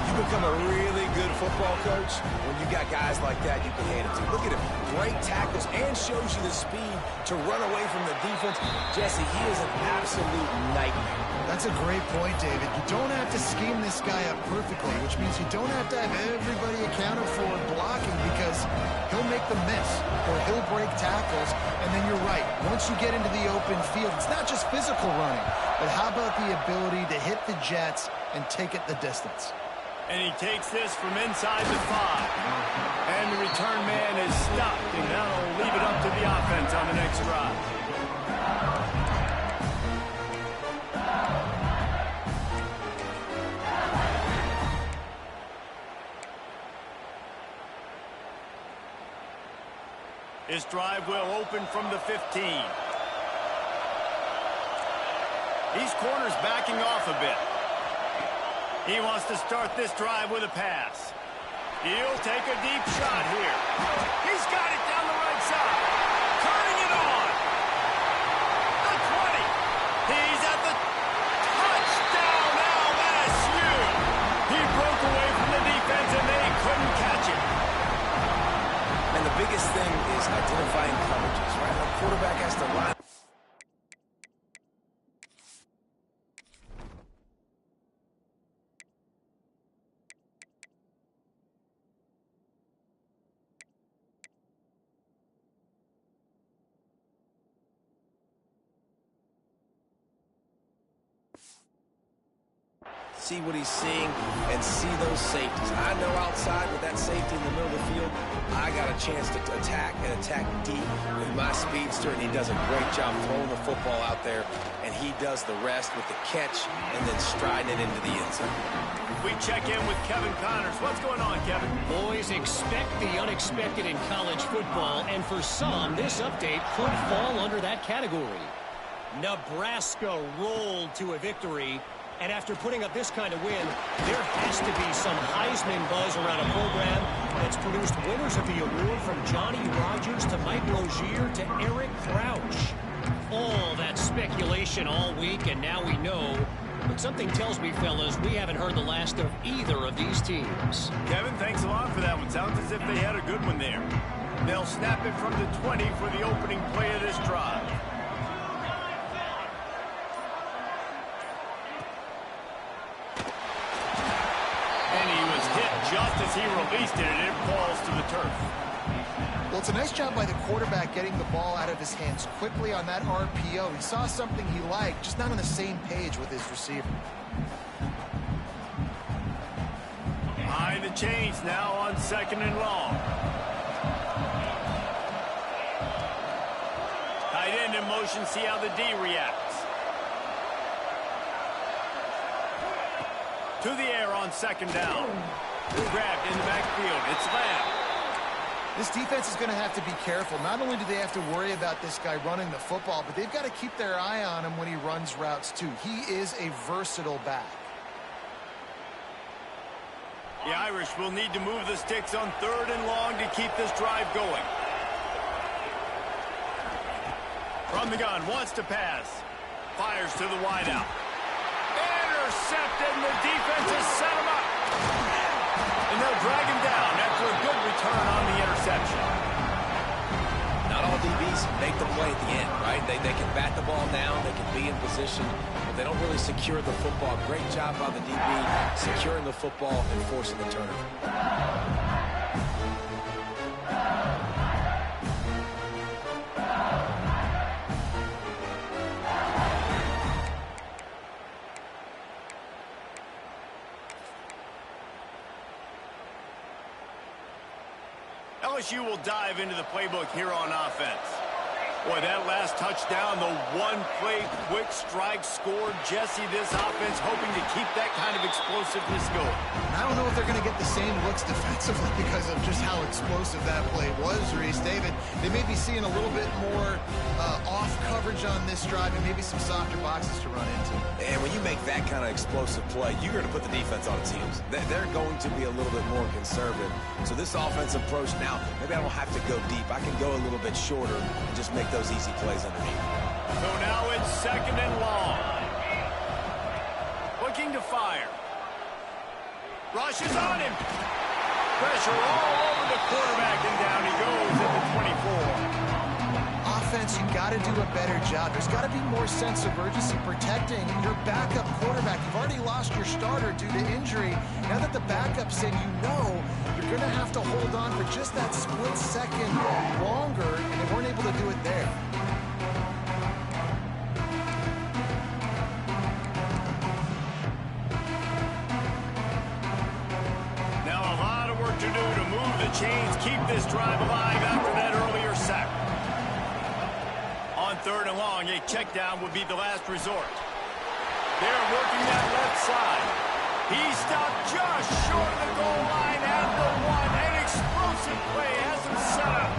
You become a really good football coach when you got guys like that you can hand it to. Look at him. Great tackles and shows you the speed to run away from the defense. Jesse, he is an absolute nightmare. That's a great point, David. You don't have to scheme this guy up perfectly, which means you don't have to have everybody accounted for blocking, because he'll make them miss or he'll break tackles. And then you're right. Once you get into the open field, it's not just physical running, but how about the ability to hit the jets and take it the distance? And he takes this from inside the 5. And the return man is stopped, and that'll leave it up to the offense on the next drive. This drive will open from the 15. These corners backing off a bit. He wants to start this drive with a pass. He'll take a deep shot here. He's got it down the right side. Turning it on. The 20. He's at the touchdown LSU. He broke away from the defense and they couldn't catch him. And the biggest thing is identifying coverages, right? The quarterback has to line. See what he's seeing and see those safeties. I know outside with that safety in the middle of the field, I got a chance to attack and attack deep with my speedster, and he does a great job throwing the football out there, and he does the rest with the catch and then striding it into the end zone. We check in with Kevin Connors. What's going on, Kevin? Boys, expect the unexpected in college football, and for some, this update could fall under that category. Nebraska rolled to a victory. And after putting up this kind of win, there has to be some Heisman buzz around a program that's produced winners of the award from Johnny Rodgers to Mike Rozier to Eric Crouch. All that speculation all week, and now we know. But something tells me, fellas, we haven't heard the last of either of these teams. Kevin, thanks a lot for that one. Sounds as if they had a good one there. They'll snap it from the 20 for the opening play of this drive. Just as he released it, and it falls to the turf. Well, it's a nice job by the quarterback getting the ball out of his hands quickly on that RPO. He saw something he liked, just not on the same page with his receiver. Behind the chains now on 2nd and long. Tight end in motion, see how the D reacts. To the air on 2nd down. Grabbed in the backfield. It's Lamb. This defense is going to have to be careful. Not only do they have to worry about this guy running the football, but they've got to keep their eye on him when he runs routes too. He is a versatile back. The Irish will need to move the sticks on 3rd and long to keep this drive going. From the gun, wants to pass. Fires to the wideout. Intercepted, and the defense has set him up. And they'll drag him down after a good return on the interception. Not all DBs make the play at the end, right? They can bat the ball down, they can be in position, but they don't really secure the football. Great job by the DB securing the football and forcing the turnover. LSU will dive into the playbook here on offense. Boy, that last touchdown, the one-play quick strike scored. Jesse, this offense hoping to keep that kind of explosiveness going. I don't know if they're going to get the same looks defensively because of just how explosive that play was, Reese. David, they may be seeing a little bit more off coverage on this drive and maybe some softer boxes to run into. And when you make that kind of explosive play, you're going to put the defense on its heels. They're going to be a little bit more conservative. So this offensive approach now, maybe I don't have to go deep. I can go a little bit shorter and just make those easy plays underneath. So now it's 2nd and long. Looking to fire. Rushes on him. Pressure all over the quarterback, and down he goes at the 24. Offense, you got to do a better job. There's got to be more sense of urgency protecting your backup quarterback. You've already lost your starter due to injury. Now that the backup's in, you know you're going to have to hold on for just that split second longer, and they weren't able to do it there. Now a lot of work to do to move the chains, keep this drive alive after that earlier sack. On 3rd and long, a check down would be the last resort. They're working that left side. He stopped just short of the goal line at the 1. An explosive play has him set up.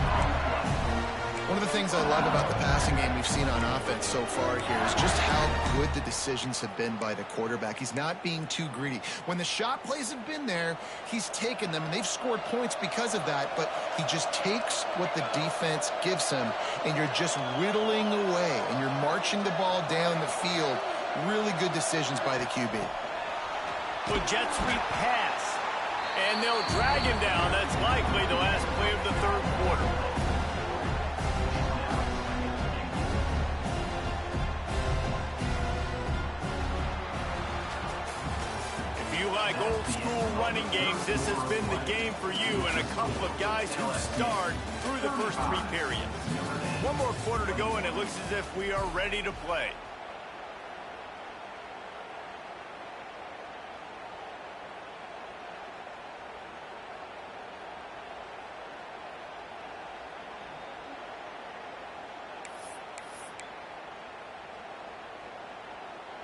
One of the things I love about the passing game we've seen on offense so far here is just how good the decisions have been by the quarterback. He's not being too greedy. When the shot plays have been there, he's taken them, and they've scored points because of that, but he just takes what the defense gives him, and you're just whittling away, and you're marching the ball down the field. Really good decisions by the QB. Well, jet sweep pass, and they'll drag him down. That's likely the last play of the 3rd quarter. Like old school running games, this has been the game for you, and a couple of guys who starred through the first 3 periods. One more quarter to go, and it looks as if we are ready to play.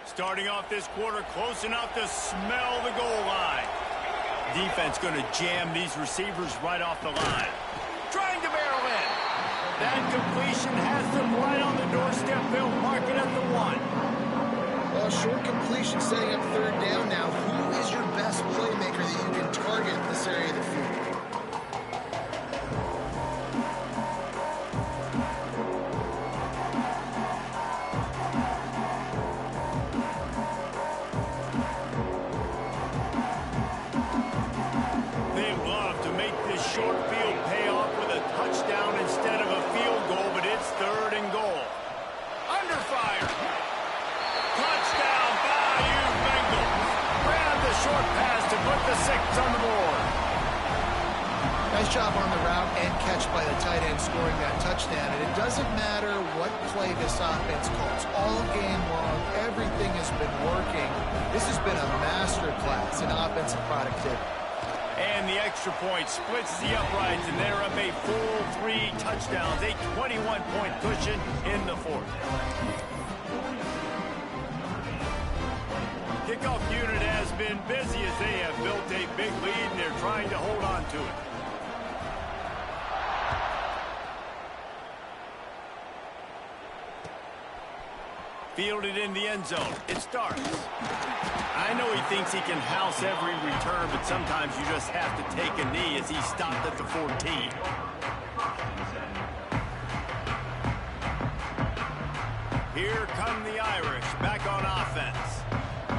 Starting off this quarter close enough to smell the goal line. Defense going to jam these receivers right off the line. Trying to barrel in. That completion has them right on the doorstep. They'll mark it at the 1. Well, short completion setting up 3rd down now. Who is your best playmaker that you can target in this area of the field? Short field payoff with a touchdown instead of a field goal, but it's 3rd and goal. Under fire. Touchdown, Bayou Bengals. Grab the short pass to put the 6 on the board. Nice job on the route and catch by the tight end scoring that touchdown. And it doesn't matter what play this offense calls. All game long, everything has been working. This has been a master class in offensive productivity. And the extra point splits the uprights, and they're up a full 3 touchdowns, a 21-point cushion in the 4th. Kickoff unit has been busy as they have built a big lead, and they're trying to hold on to it. Fielded in the end zone. It starts. I know he thinks he can house every return, but sometimes you just have to take a knee as he stopped at the 14. Here come the Irish back on offense.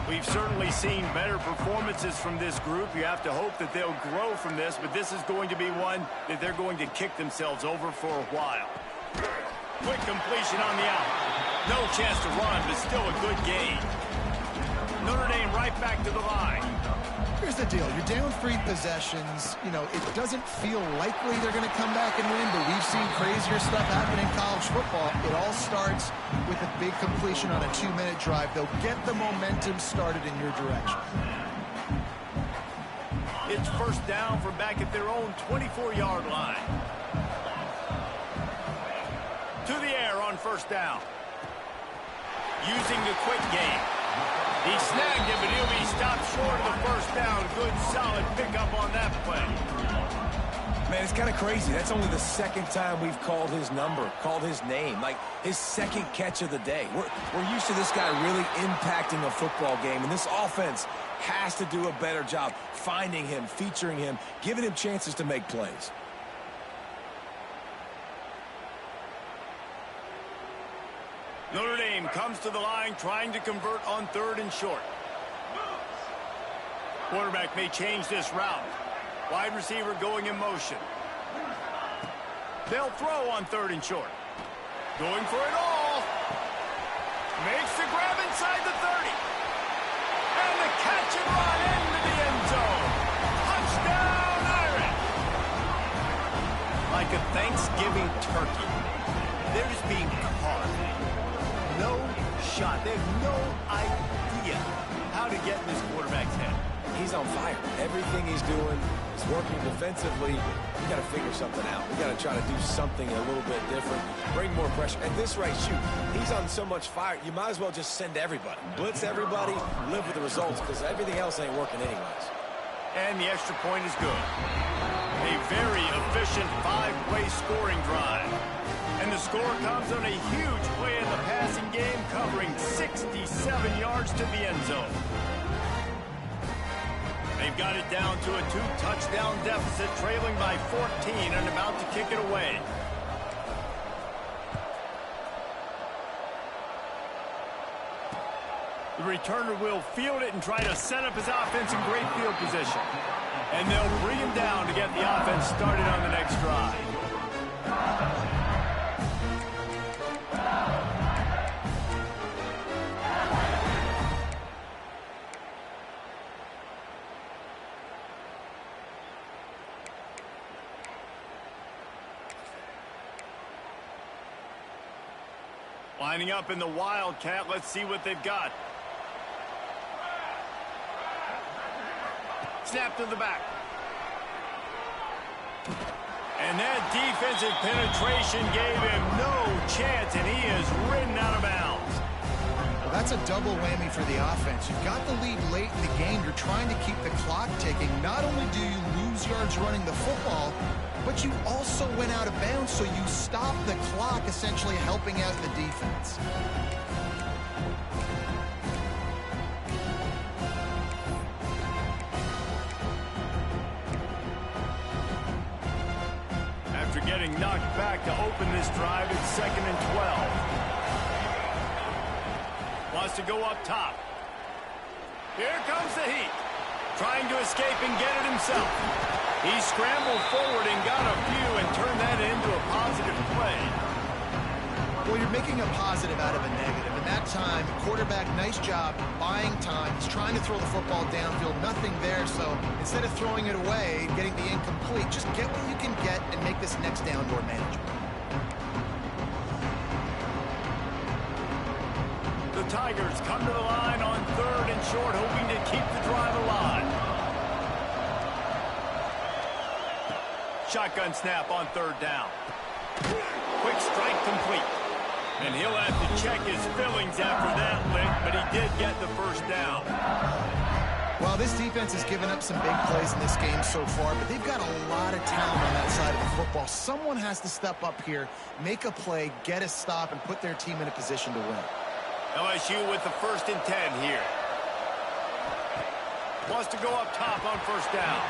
We've certainly seen better performances from this group. You have to hope that they'll grow from this, but this is going to be one that they're going to kick themselves over for a while. Quick completion on the out. No chance to run, but still a good gain. Notre Dame right back to the line. Here's the deal. You're down 3 possessions. You know, it doesn't feel likely they're going to come back and win, but we've seen crazier stuff happen in college football. It all starts with a big completion on a 2-minute drive. They'll get the momentum started in your direction. It's first down from back at their own 24-yard line. To the air on first down. Using the quick game. He snagged it, but he'll be stopped short of the first down. Good, solid pickup on that play. Man, it's kind of crazy. That's only the second time we've called his number, called his name, like his second catch of the day. We're used to this guy really impacting a football game, and this offense has to do a better job finding him, featuring him, giving him chances to make plays. Notre Dame comes to the line trying to convert on 3rd and short. Quarterback may change this route. Wide receiver going in motion. They'll throw on 3rd and short. Going for it all. Makes the grab inside the 30. And the catch and run into the end zone. Touchdown, Irish. Like a Thanksgiving turkey. They're just being caught. No shot. They have no idea how to get in this quarterback's head. He's on fire. Everything he's doing is working defensively. We got to figure something out. We got to try to do something a little bit different, bring more pressure. At this rate, shoot, he's on so much fire, you might as well just send everybody. Blitz everybody, live with the results, because everything else ain't working anyways. And the extra point is good. A very efficient 5-play scoring drive. And the score comes on a huge play in the passing game, covering 67 yards to the end zone. They've got it down to a 2-touchdown deficit, trailing by 14 and about to kick it away. The returner will field it and try to set up his offense in great field position. And they'll bring him down to get the offense started on the next drive. Lining up in the Wildcat. Let's see what they've got. Snap to the back. And that defensive penetration gave him no chance, and he is ridden out of bounds. Well, that's a double whammy for the offense. You've got the lead late in the game. You're trying to keep the clock ticking. Not only do you lose yards running the football, but you also went out of bounds, so you stop the clock, essentially helping out the defense. After getting knocked back to open this drive, it's 2nd and 12. Wants to go up top. Here comes the heat. Trying to escape and get it himself. He scrambled forward and got a few and turned that into a positive play. Well, you're making a positive out of a negative. And that time, quarterback, nice job buying time. He's trying to throw the football downfield. Nothing there, so instead of throwing it away, getting the incomplete, just get what you can get and make this next down more manageable. The Tigers come to the line on 3rd and short, hoping to keep the drive alive. Shotgun snap on 3rd down. Quick strike complete. And he'll have to check his fillings after that lick, but he did get the first down. Well, this defense has given up some big plays in this game so far, but they've got a lot of talent on that side of the football. Someone has to step up here, make a play, get a stop, and put their team in a position to win. LSU with the 1st and 10 here. Wants to go up top on 1st down.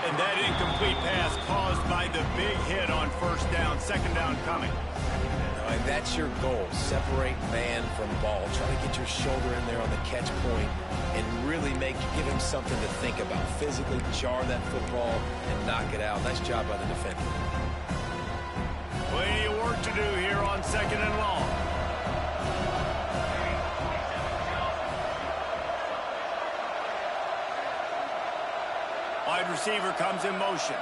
And that incomplete pass caused by the big hit on 1st down. 2nd down coming. And that's your goal. Separate man from ball. Try to get your shoulder in there on the catch point and really give him something to think about. Physically jar that football and knock it out. Nice job by the defender. Plenty of work to do here on 2nd and long. Wide receiver comes in motion.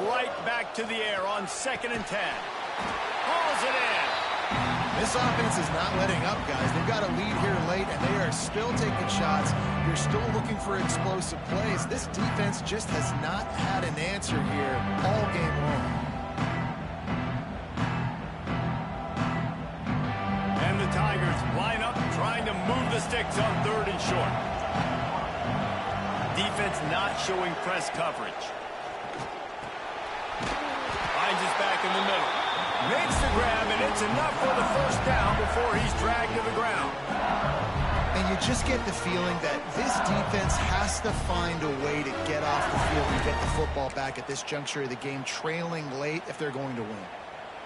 Right back to the air on 2nd and 10. Hauls it in. This offense is not letting up, guys. They've got a lead here late, and they are still taking shots. You're still looking for explosive plays. This defense just has not had an answer here all game long. And the Tigers line up trying to move the sticks on 3rd and short. Defense not showing press coverage. Finds his back in the middle. Makes the grab, and it's enough for the 1st down before he's dragged to the ground. And you just get the feeling that this defense has to find a way to get off the field and get the football back at this juncture of the game, trailing late if they're going to win.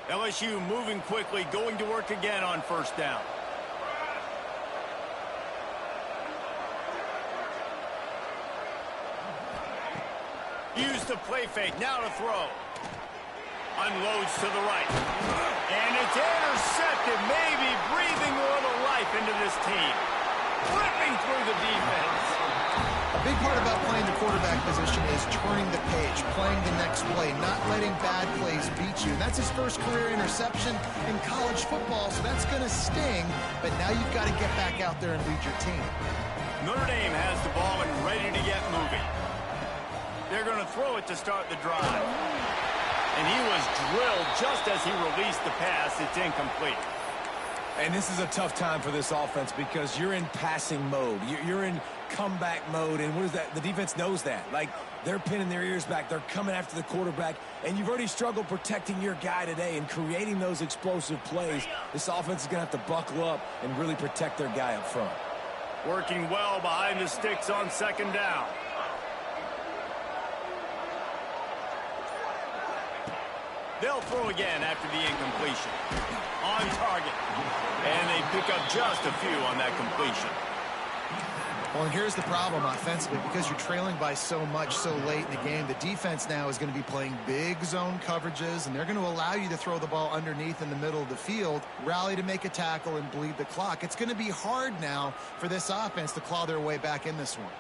LSU moving quickly, going to work again on 1st down. Use the play fake, now to throw. Unloads to the right. And it's intercepted, maybe breathing a little life into this team. Flipping through the defense. A big part about playing the quarterback position is turning the page, playing the next play, not letting bad plays beat you. And that's his first career interception in college football, so that's going to sting. But now you've got to get back out there and lead your team. Notre Dame has the ball and ready to get moving. They're going to throw it to start the drive. And he was drilled just as he released the pass. It's incomplete. And this is a tough time for this offense because you're in passing mode. You're in comeback mode. And what is that? The defense knows that. Like, they're pinning their ears back. They're coming after the quarterback. And you've already struggled protecting your guy today and creating those explosive plays. This offense is going to have to buckle up and really protect their guy up front. Working well behind the sticks on 2nd down. They'll throw again after the incompletion. On target. And they pick up just a few on that completion. Well, and here's the problem offensively. Because you're trailing by so much so late in the game, the defense now is going to be playing big zone coverages, and they're going to allow you to throw the ball underneath in the middle of the field, rally to make a tackle, and bleed the clock. It's going to be hard now for this offense to claw their way back in this one.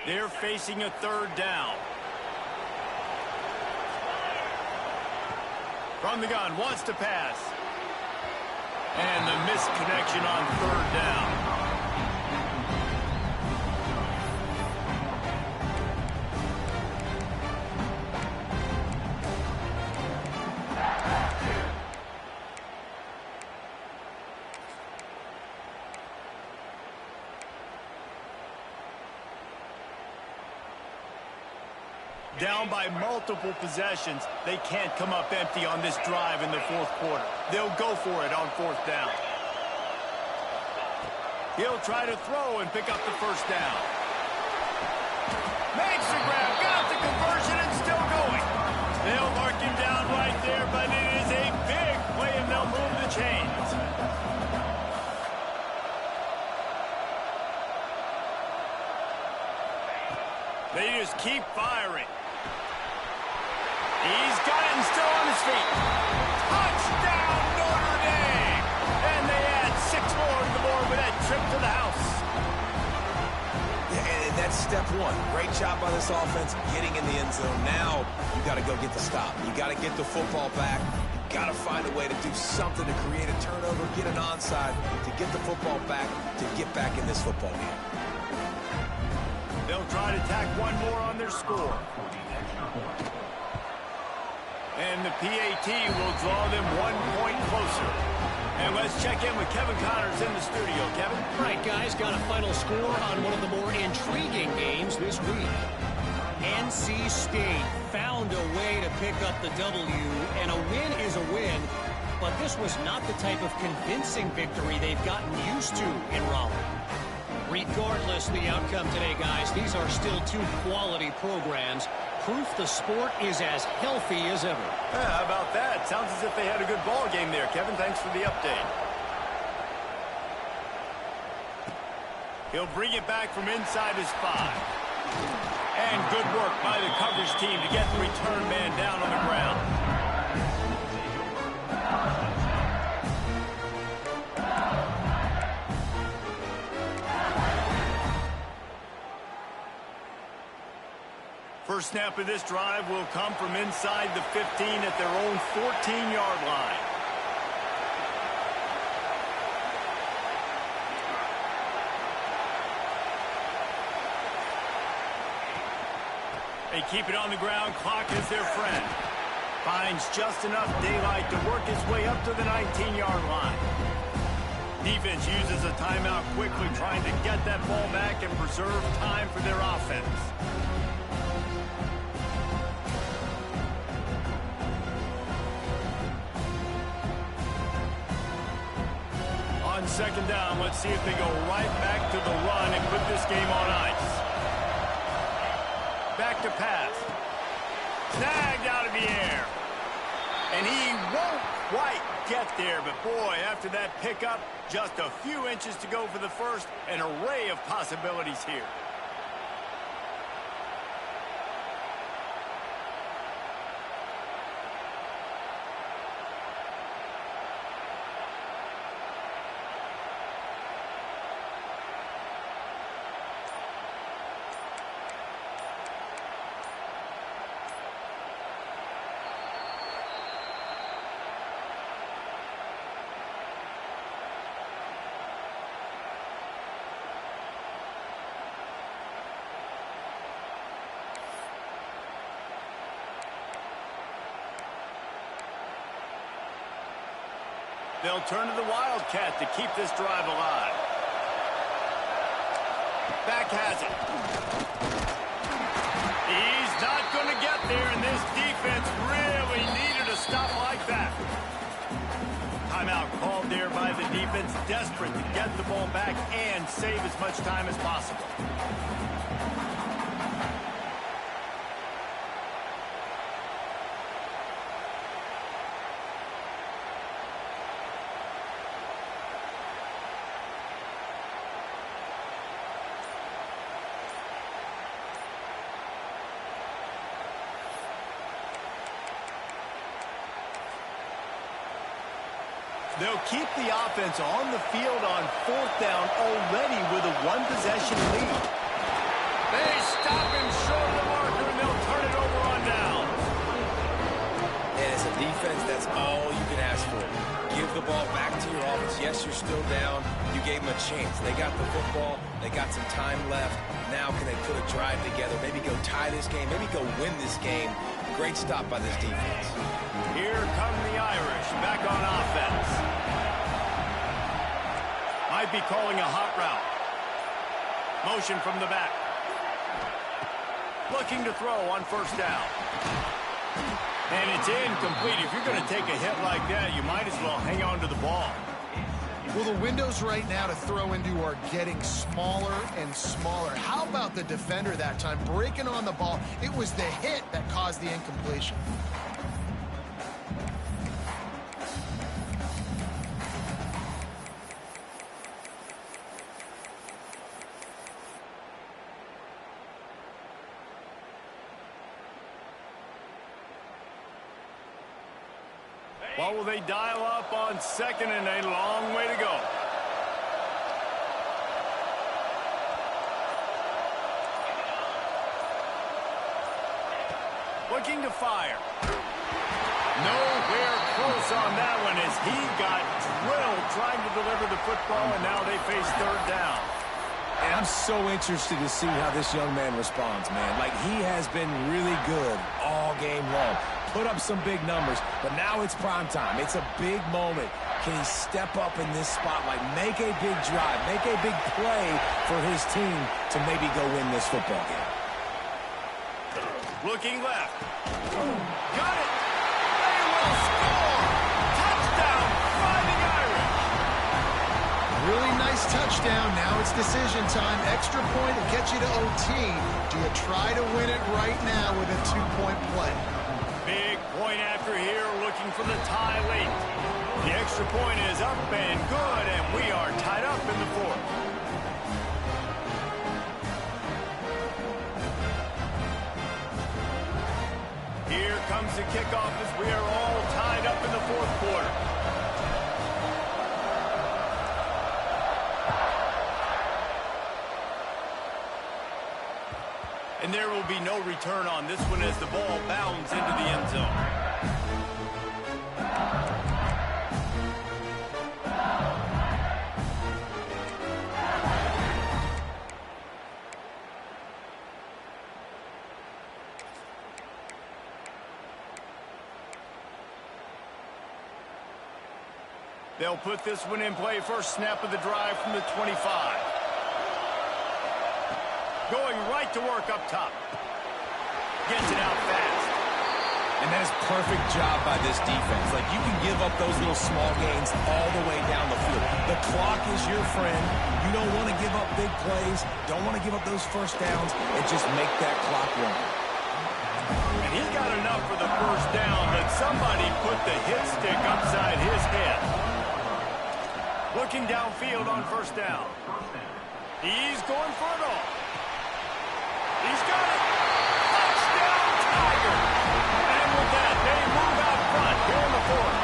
They're facing a 3rd down. From the gun, wants to pass. And the missed connection on 3rd down. Down by multiple possessions, they can't come up empty on this drive in the 4th quarter. They'll go for it on 4th down. He'll try to throw and pick up the 1st down. Makes the grab, got the conversion, and still going. They'll mark him down right there, but it is a big play, and they'll move the chains. They just keep firing. He's got it and still on his feet. Touchdown, Notre Dame! And they add 6 more to the board with that trip to the house. Yeah, and that's step 1. Great job by this offense getting in the end zone. Now you got to go get the stop. You got to get the football back. You got to find a way to do something to create a turnover, get an onside, to get the football back, to get back in this football game. They'll try to tack one more on their score. And the PAT will draw them 1 point closer. And let's check in with Kevin Connors in the studio. Kevin? All right, guys, got a final score on one of the more intriguing games this week. NC State found a way to pick up the W, and a win is a win. but this was not the type of convincing victory they've gotten used to in Raleigh. Regardless of the outcome today, guys, these are still two quality programs. Proof the sport is as healthy as ever. Yeah, how about that? Sounds as if they had a good ball game there. Kevin, thanks for the update. He'll bring it back from inside his 5. And good work by the coverage team to get the return man down on the ground. First snap of this drive will come from inside the 15 at their own 14-yard line. They keep it on the ground. Clock is their friend. Finds just enough daylight to work his way up to the 19-yard line. Defense uses a timeout quickly, trying to get that ball back and preserve time for their offense. On second down, let's see if they go right back to the run and put this game on ice. Back to pass. Snagged out of the air. And he won't quite get there, but boy, after that pickup, just a few inches to go for the first. An array of possibilities here. They'll turn to the Wildcat to keep this drive alive. Back has it. He's not going to get there, and this defense really needed a stop like that. Timeout called there by the defense, desperate to get the ball back and save as much time as possible. They'll keep the offense on the field on fourth down already with a one-possession lead. They stop him short of the marker, and they'll turn it over on down. And as a defense, that's all you can ask for. Give the ball back to your offense. Yes, you're still down. You gave them a chance. They got the football. They got some time left. Now can they put a drive together? Maybe go tie this game. Maybe go win this game. Great stop by this defense. Here come the Irish back on offense. Might be calling a hot route. Motion from the back. Looking to throw on first down. And it's incomplete. If you're going to take a hit like that, you might as well hang on to the ball. Well, the windows right now to throw into are getting smaller and smaller. How about the defender that time breaking on the ball? It was the hit that caused the incompletion. What will they dial up on second and a long way to go? Looking to fire. Nowhere close on that one as he got drilled trying to deliver the football, and now they face third down. And I'm so interested to see how this young man responds, man. Like, he has been really good all game long. Put up some big numbers, but now it's prime time. It's a big moment. Can he step up in this spotlight, make a big drive, make a big play for his team to maybe go win this football game? Looking left. Got it. They will score. Touchdown. touchdown. Now it's decision time. Extra point to get you to OT. Do you try to win it right now with a 2-point play? Big point after here, looking for the tie late. The extra point is up and good, and we are tied up in the fourth. Here comes the kickoff as we are all tied up in the fourth quarter. And there will be no return on this one as the ball bounds into the end zone. They'll put this one in play. First snap of the drive from the 25. Going right to work up top. Gets it out fast. And that is perfect job by this defense. Like, you can give up those little small gains all the way down the field. The clock is your friend. You don't want to give up big plays. Don't want to give up those first downs, and just make that clock run. And he got enough for the first down, but somebody put the hit stick upside his head. Looking downfield on first down. He's going for it all. He's got it. Touchdown, Tiger. And with that, they move out front here in the fourth.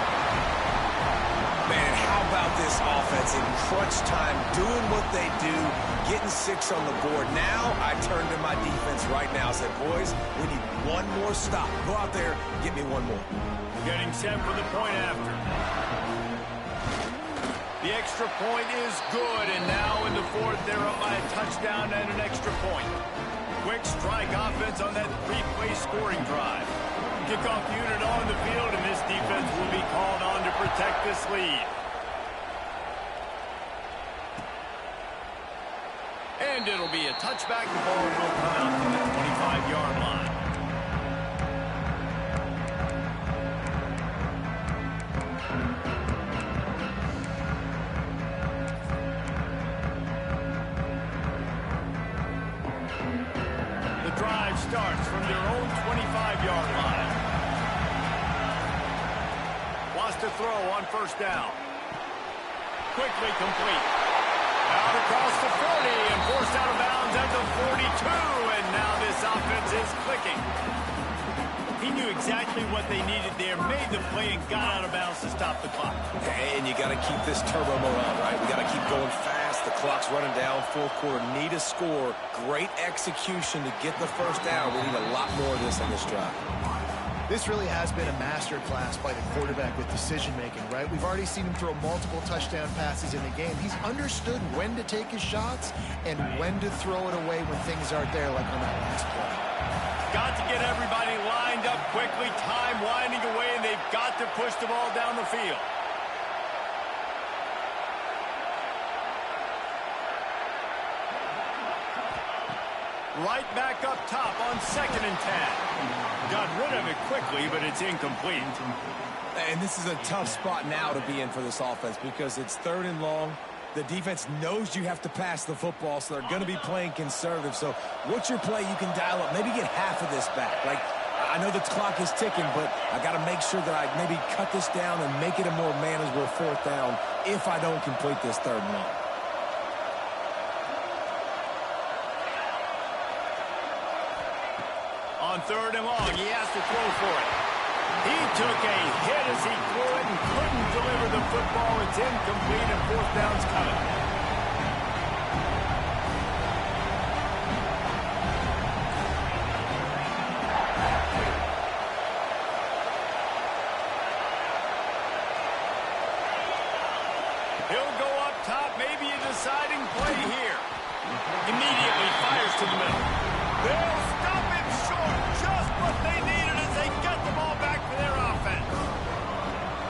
Man, how about this offense in crunch time, doing what they do, getting 6 on the board. Now I turn to my defense right now and said, boys, we need one more stop. Go out there, get me one more. Getting set for the point after. The extra point is good, and now in the fourth, they're up by a touchdown and an extra point. Quick strike offense on that 3-play scoring drive. Kickoff unit on the field, and this defense will be called on to protect this lead. And it'll be a touchback. The ball will come out to the 25-yard line. Starts from their own 25-yard line. Wants to throw on first down. Quickly complete. Out across the 40 and forced out of bounds at the 42. And now this offense is clicking. He knew exactly what they needed there, made the play, and got out of bounds to stop the clock. And you got to keep this turbo mode on, right? We got to keep going fast. The clock's running down. Fourth quarter, need a score. Great execution to get the first down. We need a lot more of this on this drive. This really has been a master class by the quarterback with decision-making, right? We've already seen him throw multiple touchdown passes in the game. He's understood when to take his shots and when to throw it away when things aren't there, like on that last play. Got to get everybody lined up quickly, time winding away, and they've got to push the ball down the field. Right back up top on 2nd and 10. Got rid of it quickly, but it's incomplete. And this is a tough spot now to be in for this offense because it's 3rd and long. The defense knows you have to pass the football, so they're going to be playing conservative. So what's your play you can dial up? Maybe get half of this back. Like, I know the clock is ticking, but I got to make sure that I maybe cut this down and make it a more manageable 4th down if I don't complete this 3rd and long. On 3rd and long, he has to throw for it. He took a hit as he threw it and couldn't deliver the football. It's incomplete, and 4th down's coming. He'll go up top, maybe a deciding play here. Immediately fires to the middle. They'll stop him short. Just what they needed as they get the ball back for their offense.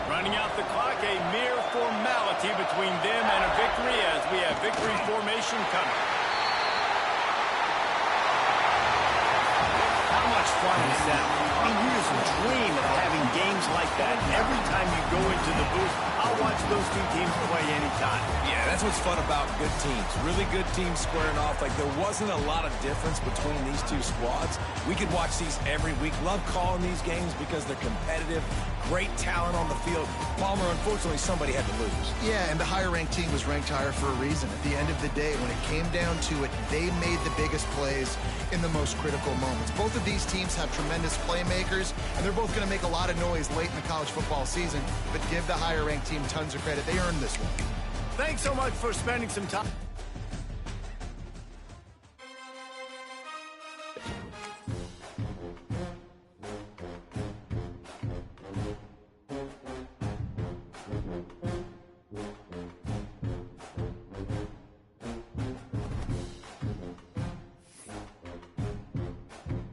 Running out the clock, a mere formality between them and a victory as we have victory formation coming. How much fun is that? I mean, you just dream of having games like that every time you go into the booth. I'll watch those two teams play anytime. Yeah, that's what's fun about good teams. Really good teams squaring off. Like, there wasn't a lot of difference between these two squads. We could watch these every week. Love calling these games because they're competitive. Great talent on the field. Palmer, unfortunately, somebody had to lose. Yeah, and the higher-ranked team was ranked higher for a reason. At the end of the day, when it came down to it, they made the biggest plays in the most critical moments. Both of these teams have tremendous playmakers, and they're both going to make a lot of noise late in the college football season, but give the higher-ranked team tons of credit. They earned this one. Thanks so much for spending some time.